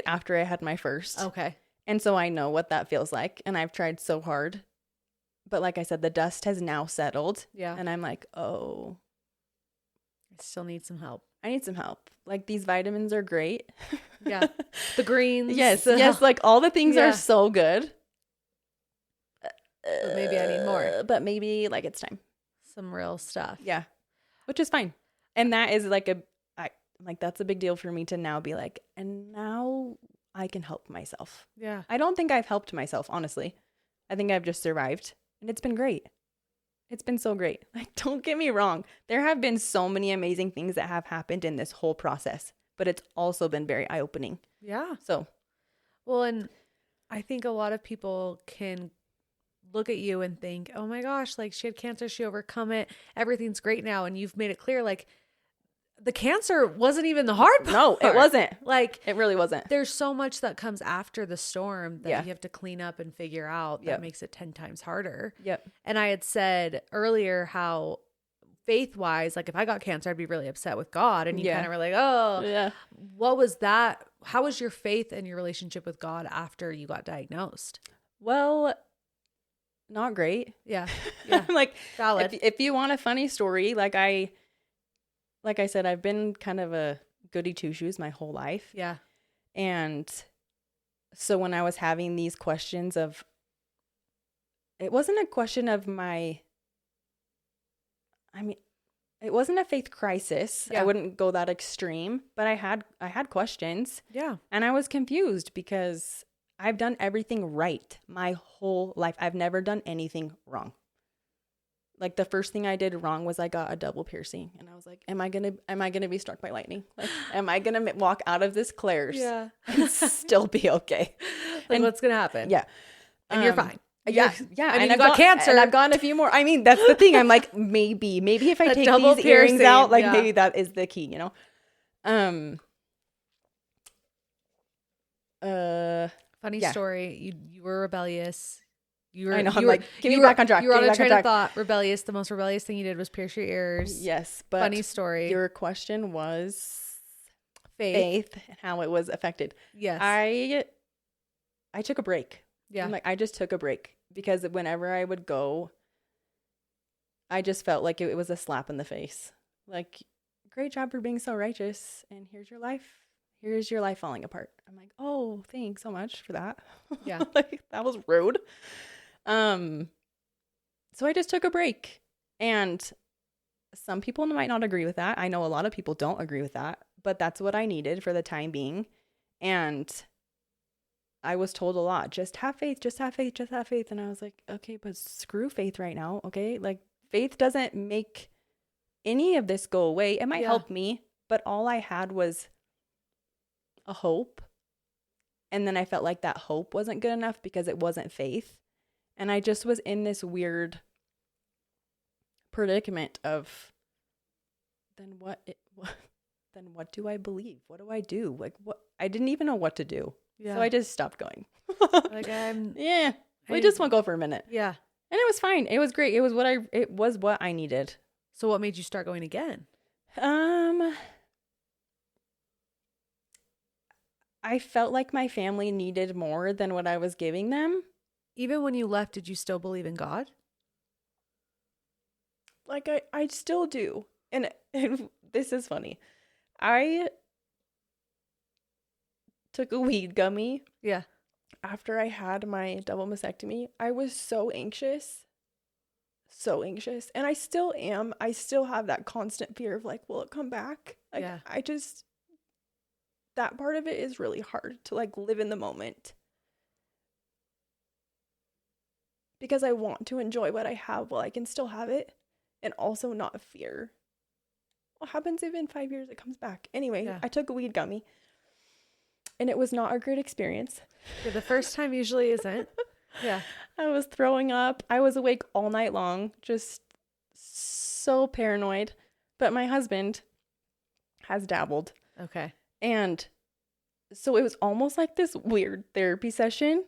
after I had my first. Okay. And so I know what that feels like. And I've tried so hard. But like I said, the dust has now settled. Yeah. And I'm like, oh, I still need some help. I need some help. Like, these vitamins are great. Yeah. The greens. Yes. Like, all the things are so good. But maybe I need more. But maybe like it's time. Some real stuff. Yeah. Which is fine. And that is like that's a big deal for me to now be like, and now I can help myself. Yeah. I don't think I've helped myself, honestly. I think I've just survived, and it's been great. It's been so great. Like, don't get me wrong. There have been so many amazing things that have happened in this whole process, but it's also been very eye-opening. Yeah. So, well, and I think a lot of people can look at you and think, oh my gosh, like she had cancer, she overcome it, everything's great now. And you've made it clear, like the cancer wasn't even the hard part. No, it wasn't. Like it really wasn't. There's so much that comes after the storm that Yeah. you have to clean up and figure out that Yep. makes it 10 times harder. Yep. And I had said earlier how faith-wise, like if I got cancer, I'd be really upset with God. And you Yeah. kind of were like, oh, Yeah. what was that? How was your faith and your relationship with God after you got diagnosed? Well, not great. Yeah. Yeah. Like, valid. if you want a funny story, like I said, I've been kind of a goody two-shoes my whole life. Yeah. And so when I was having these questions of, it wasn't a question of it wasn't a faith crisis. Yeah. I wouldn't go that extreme, but I had questions. Yeah. And I was confused because I've done everything right my whole life. I've never done anything wrong. Like the first thing I did wrong was I got a double piercing, and I was like, am I gonna be struck by lightning? Like, am I gonna walk out of this Claire's and still be okay? Like, and what's gonna happen? Yeah. And you're fine. Yeah. And you got cancer. And I've gotten a few more. I mean, that's the thing. I'm like, maybe if I That take double these earrings piercing, out, like yeah. maybe that is the key, you know? Funny Yeah. story. You were rebellious. I know. I'm like, get me back on track. You were on Get me a back on train of track. thought. Rebellious. The most rebellious thing you did was pierce your ears. Yes, but Funny story. your question was Faith. and how it was affected. Yes. I took a break. Yeah. I'm like, I just took a break because whenever I would go, I just felt like it was a slap in the face. Like, great job for being so righteous, and here's your life. Here's your life falling apart. I'm like, oh, thanks so much for that. Yeah. Like, that was rude. So I just took a break, and some people might not agree with that. I know a lot of people don't agree with that, but that's what I needed for the time being. And I was told a lot, just have faith, just have faith, just have faith. And I was like, okay, but screw faith right now. Okay. Like, faith doesn't make any of this go away. It might help me, but all I had was a hope. And then I felt like that hope wasn't good enough because it wasn't faith. And I just was in this weird predicament of, then what do I believe? What do I do? Like, what? I didn't even know what to do. Yeah. So I just stopped going. Like We just won't go for a minute. Yeah. And it was fine. It was great. It was what I needed. So what made you start going again? I felt like my family needed more than what I was giving them. Even when you left, did you still believe in God? Like, I still do. And this is funny. I took a weed gummy. Yeah. After I had my double mastectomy. I was so anxious. So anxious. And I still am. I still have that constant fear of like, will it come back? Like, Yeah. that part of it is really hard to like live in the moment. Because I want to enjoy what I have while I can still have it. And also not fear. What happens if in 5 years it comes back? Anyway, Yeah. I took a weed gummy. And it was not a great experience. Yeah, the first time usually isn't. Yeah. I was throwing up. I was awake all night long. Just so paranoid. But my husband has dabbled. Okay. And so it was almost like this weird therapy session.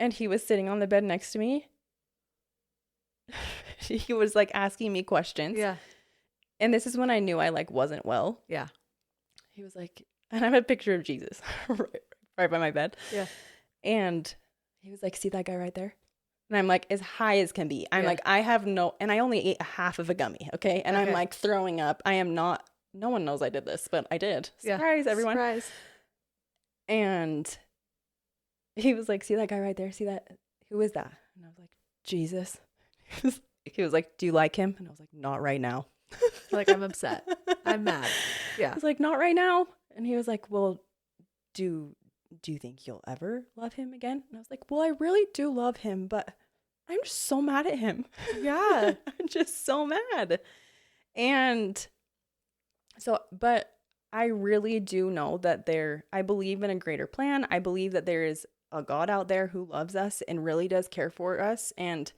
And he was sitting on the bed next to me. He was like asking me questions. Yeah. And this is when I knew I like wasn't well. Yeah. He was like, and I have a picture of Jesus right by my bed. Yeah. And he was like, see that guy right there? And I'm like, as high as can be. I'm like, I have and I only ate half of a gummy. Okay. And I'm like throwing up. I am not, no one knows I did this, but I did. Surprise, everyone. Surprise. And he was like, see that guy right there? See that? Who is that? And I was like, Jesus. He was like, do you like him? And I was like, not right now. Like, I'm upset. I'm mad. Yeah. I was like, not right now. And he was like, well, do you think you'll ever love him again? And I was like, well, I really do love him, but I'm just so mad at him. Yeah. I'm just so mad. And so, but I really do know that I believe in a greater plan. I believe that there is a God out there who loves us and really does care for us and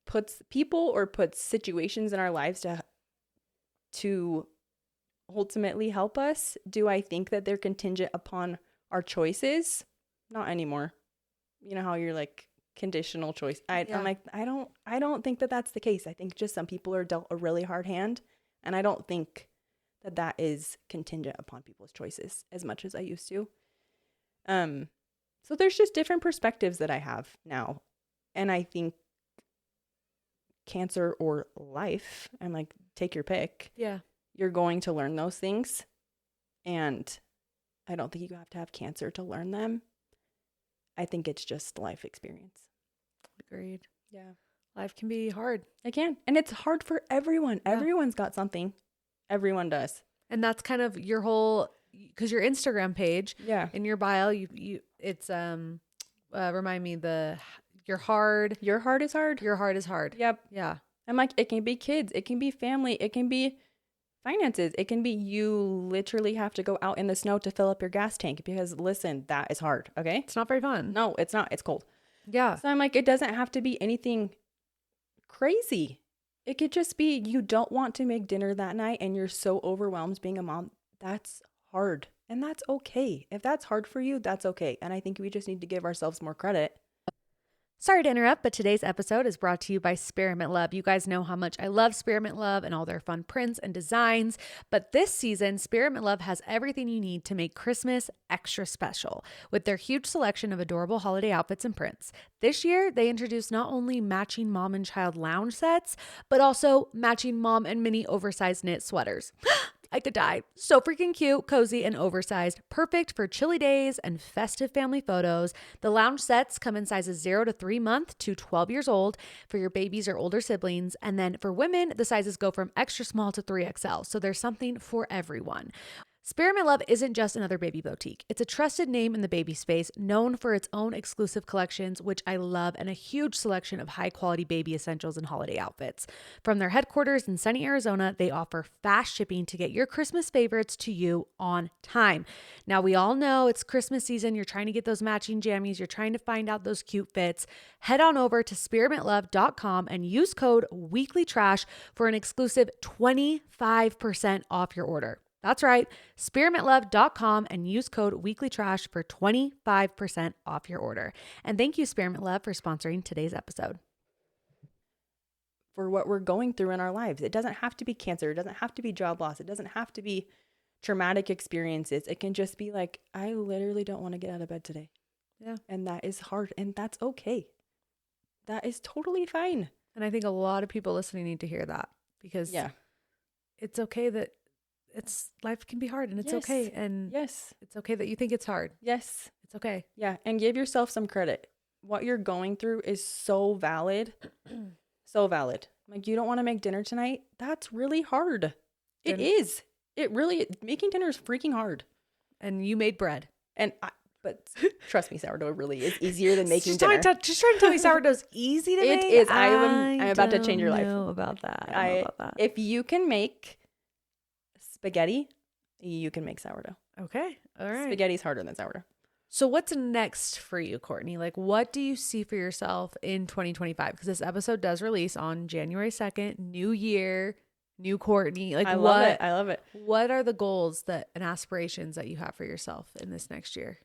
puts people or puts situations in our lives to ultimately help us. Do I think that they're contingent upon our choices? Not anymore. You know how you're like conditional choice. I'm like, I don't think that that's the case. I think just some people are dealt a really hard hand, and I don't think that is contingent upon people's choices as much as I used to. So there's just different perspectives that I have now, and I think cancer or life, I'm like, take your pick. Yeah. You're going to learn those things, and I don't think you have to have cancer to learn them. I think it's just life experience. Agreed. Yeah. Life can be hard. It can. And it's hard for everyone. Yeah. Everyone's got something. Everyone does. And that's kind of your whole, because your Instagram page, in your bio, it's remind me your heart is hard. Your heart is hard. Yep. Yeah. I'm like, it can be kids, it can be family, it can be finances, it can be you literally have to go out in the snow to fill up your gas tank because listen, that is hard. Okay. It's not very fun. No, it's not. It's cold. Yeah. So I'm like, it doesn't have to be anything crazy. It could just be you don't want to make dinner that night and you're so overwhelmed being a mom. That's hard. And that's okay. If that's hard for you, that's okay. And I think we just need to give ourselves more credit. Sorry to interrupt, but today's episode is brought to you by Spearmint Love. You guys know how much I love Spearmint Love and all their fun prints and designs. But this season, Spearmint Love has everything you need to make Christmas extra special with their huge selection of adorable holiday outfits and prints. This year, they introduced not only matching mom and child lounge sets, but also matching mom and mini oversized knit sweaters. I could die. So freaking cute, cozy, and oversized. Perfect for chilly days and festive family photos. The lounge sets come in sizes 0 to 3 month to 12 years old for your babies or older siblings. And then for women, the sizes go from extra small to 3XL. So there's something for everyone. Spearmint Love isn't just another baby boutique. It's a trusted name in the baby space, known for its own exclusive collections, which I love, and a huge selection of high-quality baby essentials and holiday outfits. From their headquarters in sunny Arizona, they offer fast shipping to get your Christmas favorites to you on time. Now, we all know it's Christmas season. You're trying to get those matching jammies. You're trying to find out those cute fits. Head on over to spearmintlove.com and use code WEEKLYTRASH for an exclusive 25% off your order. That's right, spearmintlove.com and use code WEEKLYTRASH for 25% off your order. And thank you, Spearmint Love, for sponsoring today's episode. For what we're going through in our lives. It doesn't have to be cancer. It doesn't have to be job loss. It doesn't have to be traumatic experiences. It can just be like, I literally don't want to get out of bed today. Yeah. And that is hard. And that's okay. That is totally fine. And I think a lot of people listening need to hear that because it's okay that life can be hard and it's okay. And it's okay that you think it's hard. Yes. It's okay. Yeah. And give yourself some credit. What you're going through is so valid. So valid. Like, you don't want to make dinner tonight. That's really hard. It is. It really, making dinner is freaking hard. And you made bread. But trust me, sourdough really is easier than making dinner. Just trying to tell me sourdough's easy to make? It is. I'm about to change your life. I don't know about that. If you can make spaghetti, you can make sourdough. Okay. All right. Spaghetti's harder than sourdough. So what's next for you, Courtney? Like, what do you see for yourself in 2025? Because this episode does release on January 2nd, new year, new Courtney. Like, I love it. What are the goals and aspirations that you have for yourself in this next year?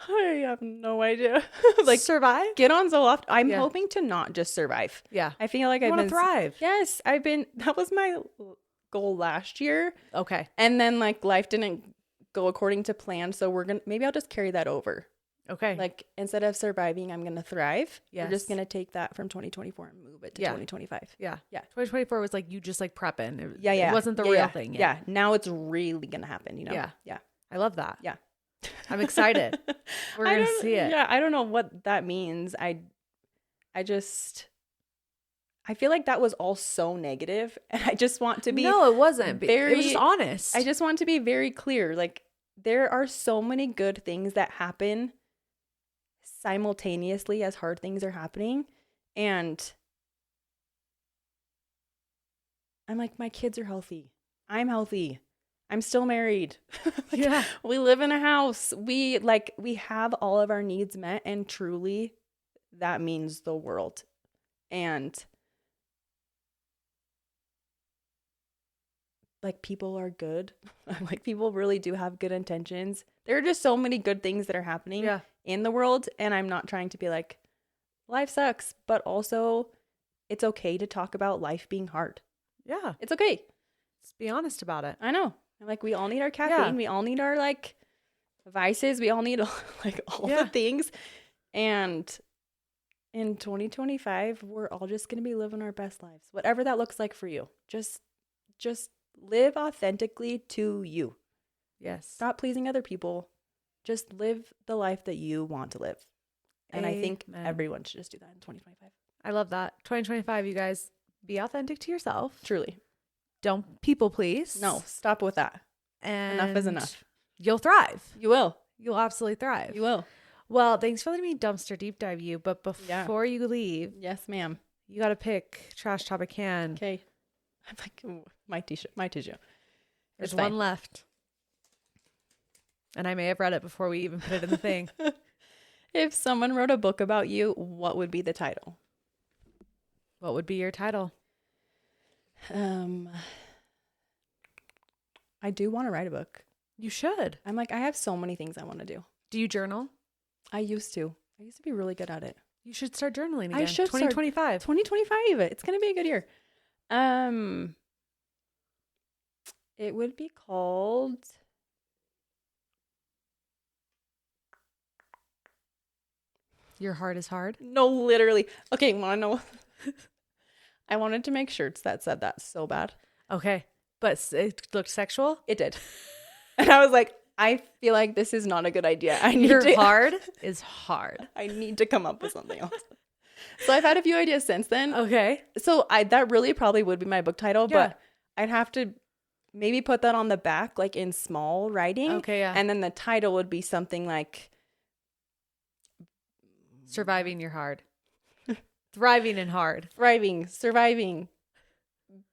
I have no idea. Like, survive? Get on Zoloft. I'm hoping to not just survive. Yeah. I feel like I want to thrive. Yes. That was my goal last year. Okay. And then like life didn't go according to plan. So maybe I'll just carry that over. Okay. Like, instead of surviving, I'm going to thrive. Yes. We're just going to take that from 2024 and move it to 2025. Yeah. Yeah. 2024 was like you just like prepping. It wasn't the real thing yet. Yeah. Now it's really going to happen, you know? Yeah. Yeah. I love that. Yeah. I'm excited. We're going to see it. Yeah. I don't know what that means. I feel like that was all so negative, and I just want to be No, it wasn't. It was just honest. I just want to be very clear. Like, there are so many good things that happen simultaneously as hard things are happening. And I'm like, my kids are healthy. I'm healthy. I'm still married. Like, yeah. We live in a house. We have all of our needs met, and truly that means the world. And like, people are good. Like, people really do have good intentions. There are just so many good things that are happening in the world. And I'm not trying to be like, life sucks, but also it's okay to talk about life being hard. Yeah. It's okay. Let's be honest about it. I know. Like, we all need our caffeine. Yeah. We all need our like vices. We all need like all the things. And in 2025, we're all just going to be living our best lives. Whatever that looks like for you. Just live authentically to you. Yes. Stop pleasing other people. Just live the life that you want to live. And I think everyone should just do that in 2025. I love that. 2025, you guys, be authentic to yourself. Truly. Don't people please. No, stop with that. And enough is enough. You'll thrive. You will. You'll absolutely thrive. You will. Well, thanks for letting me dumpster deep dive you. But before you leave. Yes, ma'am. You got to pick Trashtopican. Okay. I'm like, my tissue. There's one left. And I may have read it before we even put it in the thing. If someone wrote a book about you, what would be the title? What would be your title? I do want to write a book. You should. I'm like, I have so many things I want to do. Do you journal? I used to be really good at it. You should start journaling again. I should. 2025. 2025. It's going to be a good year. It would be called Your Heart is Hard? No, literally. Okay, want to know? I wanted to make shirts that said that so bad. Okay. But it looked sexual? It did. And I was like, I feel like this is not a good idea. Your heart is hard. I need to come up with something else. So I've had a few ideas since then. Okay. So that really probably would be my book title, but I'd have to maybe put that on the back, like in small writing. Okay, yeah. And then the title would be something like Surviving Your Hard. Thriving and Hard. Thriving, surviving,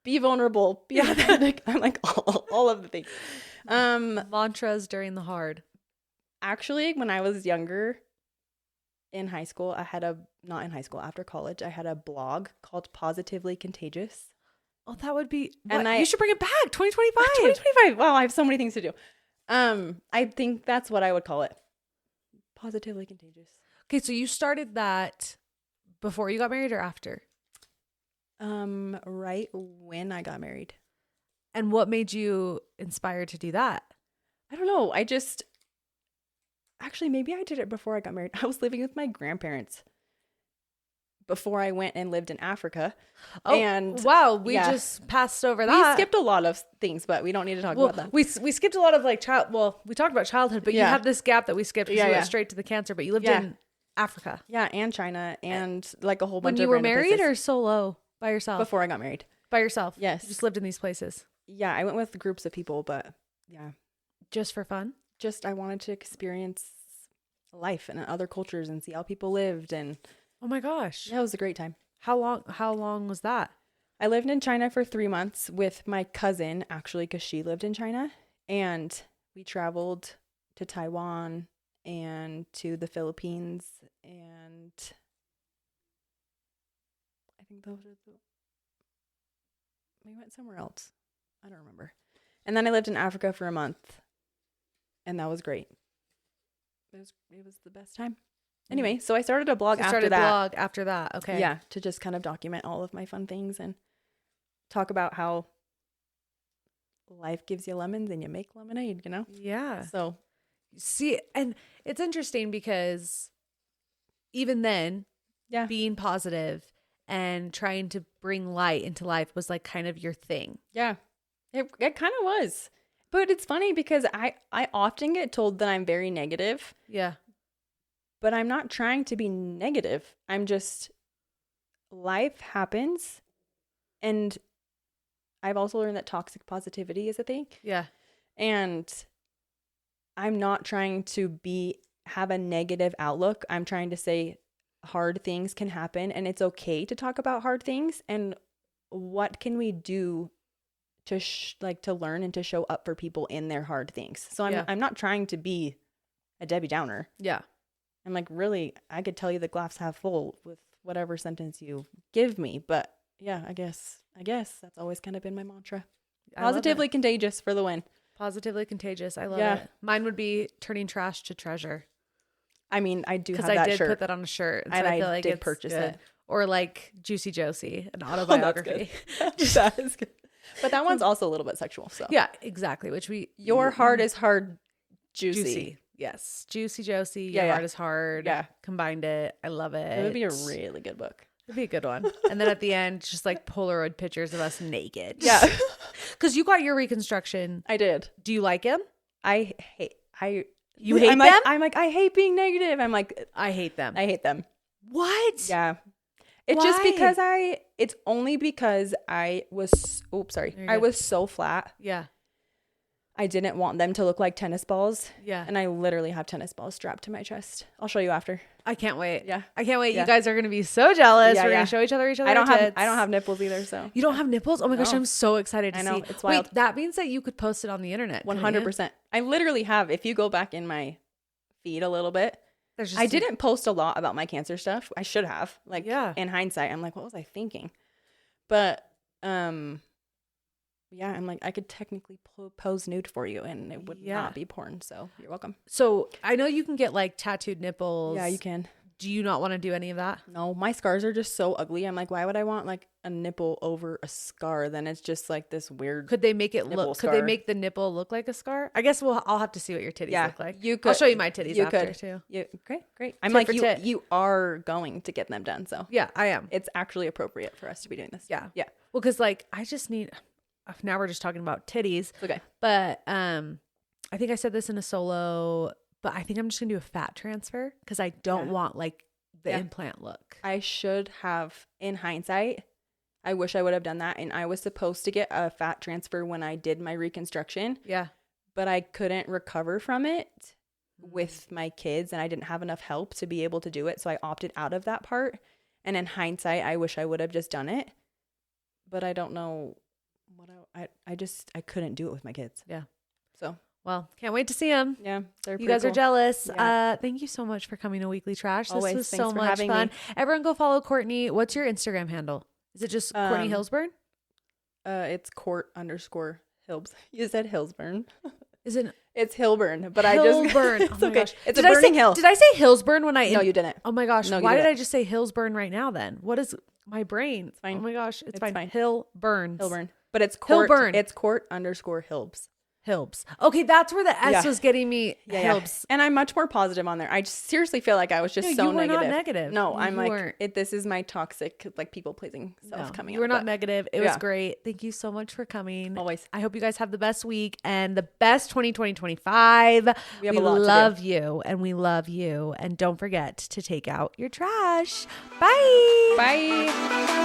be vulnerable, be authentic. I'm like all of the things. Mantras during the hard. Actually, when I was younger, in high school, after college, I had a blog called Positively Contagious. Oh, that would be, you should bring it back. 2025. 2025. Wow, I have so many things to do. I think that's what I would call it. Positively Contagious. Okay, so you started that before you got married or after? Right when I got married. And what made you inspired to do that? I don't know. Actually, maybe I did it before I got married. I was living with my grandparents before I went and lived in Africa. Oh, and wow. We just passed over that. We skipped a lot of things, but we don't need to talk about that. We skipped a lot of we talked about childhood, but you had this gap that we skipped because we went straight to the cancer, but you lived in Africa. Yeah, and China and like a whole bunch of random places. When you were married or solo by yourself? Before I got married. By yourself? Yes. You just lived in these places? Yeah, I went with groups of people, but yeah. Just for fun? Just I wanted to experience life and other cultures and see how people lived. And oh my gosh. Yeah, it was a great time. How long was that? I lived in China for 3 months with my cousin, actually, because she lived in China. And we traveled to Taiwan and to the Philippines. And I think those are we went somewhere else. I don't remember. And then I lived in Africa for a month. And that was great. It was the best time. Anyway, so I started a blog after that. Okay. Yeah, to just kind of document all of my fun things and talk about how life gives you lemons and you make lemonade, you know? Yeah. So, see, and it's interesting because even then, being positive and trying to bring light into life was like kind of your thing. Yeah, it kind of was. But it's funny because I often get told that I'm very negative. Yeah. But I'm not trying to be negative. I'm just life happens. And I've also learned that toxic positivity is a thing. Yeah. And I'm not trying to have a negative outlook. I'm trying to say hard things can happen and it's okay to talk about hard things. And what can we do to to learn and to show up for people in their hard things? So I'm not trying to be a Debbie Downer. Yeah. I'm like, really, I could tell you the glass half full with whatever sentence you give me. But yeah, I guess that's always kind of been my mantra. Positively contagious for the win. Positively contagious. I love it. Mine would be turning trash to treasure. I mean, I do have that shirt. Because I did put that on a shirt. And I feel like did purchase it. Or like Juicy Josie, an autobiography. That is good. But that one's also a little bit sexual. So yeah, exactly. Your heart is hard, juicy. Yes. Juicy Josie. Your heart is hard. Yeah. Combined it. I love it. It would be a really good book. It'd be a good one. And then at the end, just like Polaroid pictures of us naked. Yeah. Because you got your reconstruction. I did. Do you like him? You hate them? I'm like, I hate being negative. I'm like, I hate them. I hate them. What? Yeah. It's just because it's only because I was so flat. Yeah. I didn't want them to look like tennis balls. Yeah. And I literally have tennis balls strapped to my chest. I'll show you after. I can't wait. Yeah. I can't wait. Yeah. You guys are going to be so jealous. Yeah, We're going to show each other I don't have nipples either, so. You don't have nipples? Oh my gosh, I'm so excited to see. I know, it's wild. Wait, that means that you could post it on the internet. 100%. I literally have, if you go back in my feed a little bit, I didn't post a lot about my cancer stuff. I should have. Like, in hindsight, I'm like, what was I thinking? But, yeah, I'm like, I could technically pose nude for you and it would not be porn. So you're welcome. So I know you can get like tattooed nipples. Yeah, you can. Do you not want to do any of that? No, my scars are just so ugly. I'm like, why would I want like a nipple over a scar? Then it's just like this weird. Could they make it look? Scar. Could they make the nipple look like a scar? I guess I'll have to see what your titties look like. You could. I'll show you my titties after too. Yeah, great. I'm like, you are going to get them done. So yeah, I am. It's actually appropriate for us to be doing this. Yeah. Well, because like I just need. Now we're just talking about titties. Okay. But I think I said this in a solo, but I think I'm just gonna do a fat transfer because I don't want like the implant look. I should have, in hindsight, I wish I would have done that. And I was supposed to get a fat transfer when I did my reconstruction. Yeah. But I couldn't recover from it with my kids and I didn't have enough help to be able to do it. So I opted out of that part. And in hindsight, I wish I would have just done it. But I don't know what I couldn't do it with my kids. Yeah. So. Well, can't wait to see them. Yeah, you guys are jealous. Yeah. Thank you so much for coming to Weekly Trash. Always. This was Thanks so much fun. Everyone go follow Courtney. What's your Instagram handle? Is it just Courtney Hilburn? It's Court_Hilbs. You said Hilburn. Is it? It's Hilburn, but Hilburn. It's okay. Gosh. It's a burning hill. Did I say Hillsburn when I? No, you didn't. Oh my gosh. No, why did I just say Hillsburn right now? Then what is my brain? It's fine. Oh my gosh, it's fine. Hilburn. But it's Court. Hilburn. It's Court_Hilbs. Hilbs. Okay, that's where the S was getting me. Hilbs. And I'm much more positive on there. I just seriously feel like I was just so negative. You were not negative. No, I'm like, this is my toxic, like people pleasing self coming out. You were not negative. It was great. Thank you so much for coming. Always. I hope you guys have the best week and the best 2025. We love you and we love you. And don't forget to take out your trash. Bye. Bye.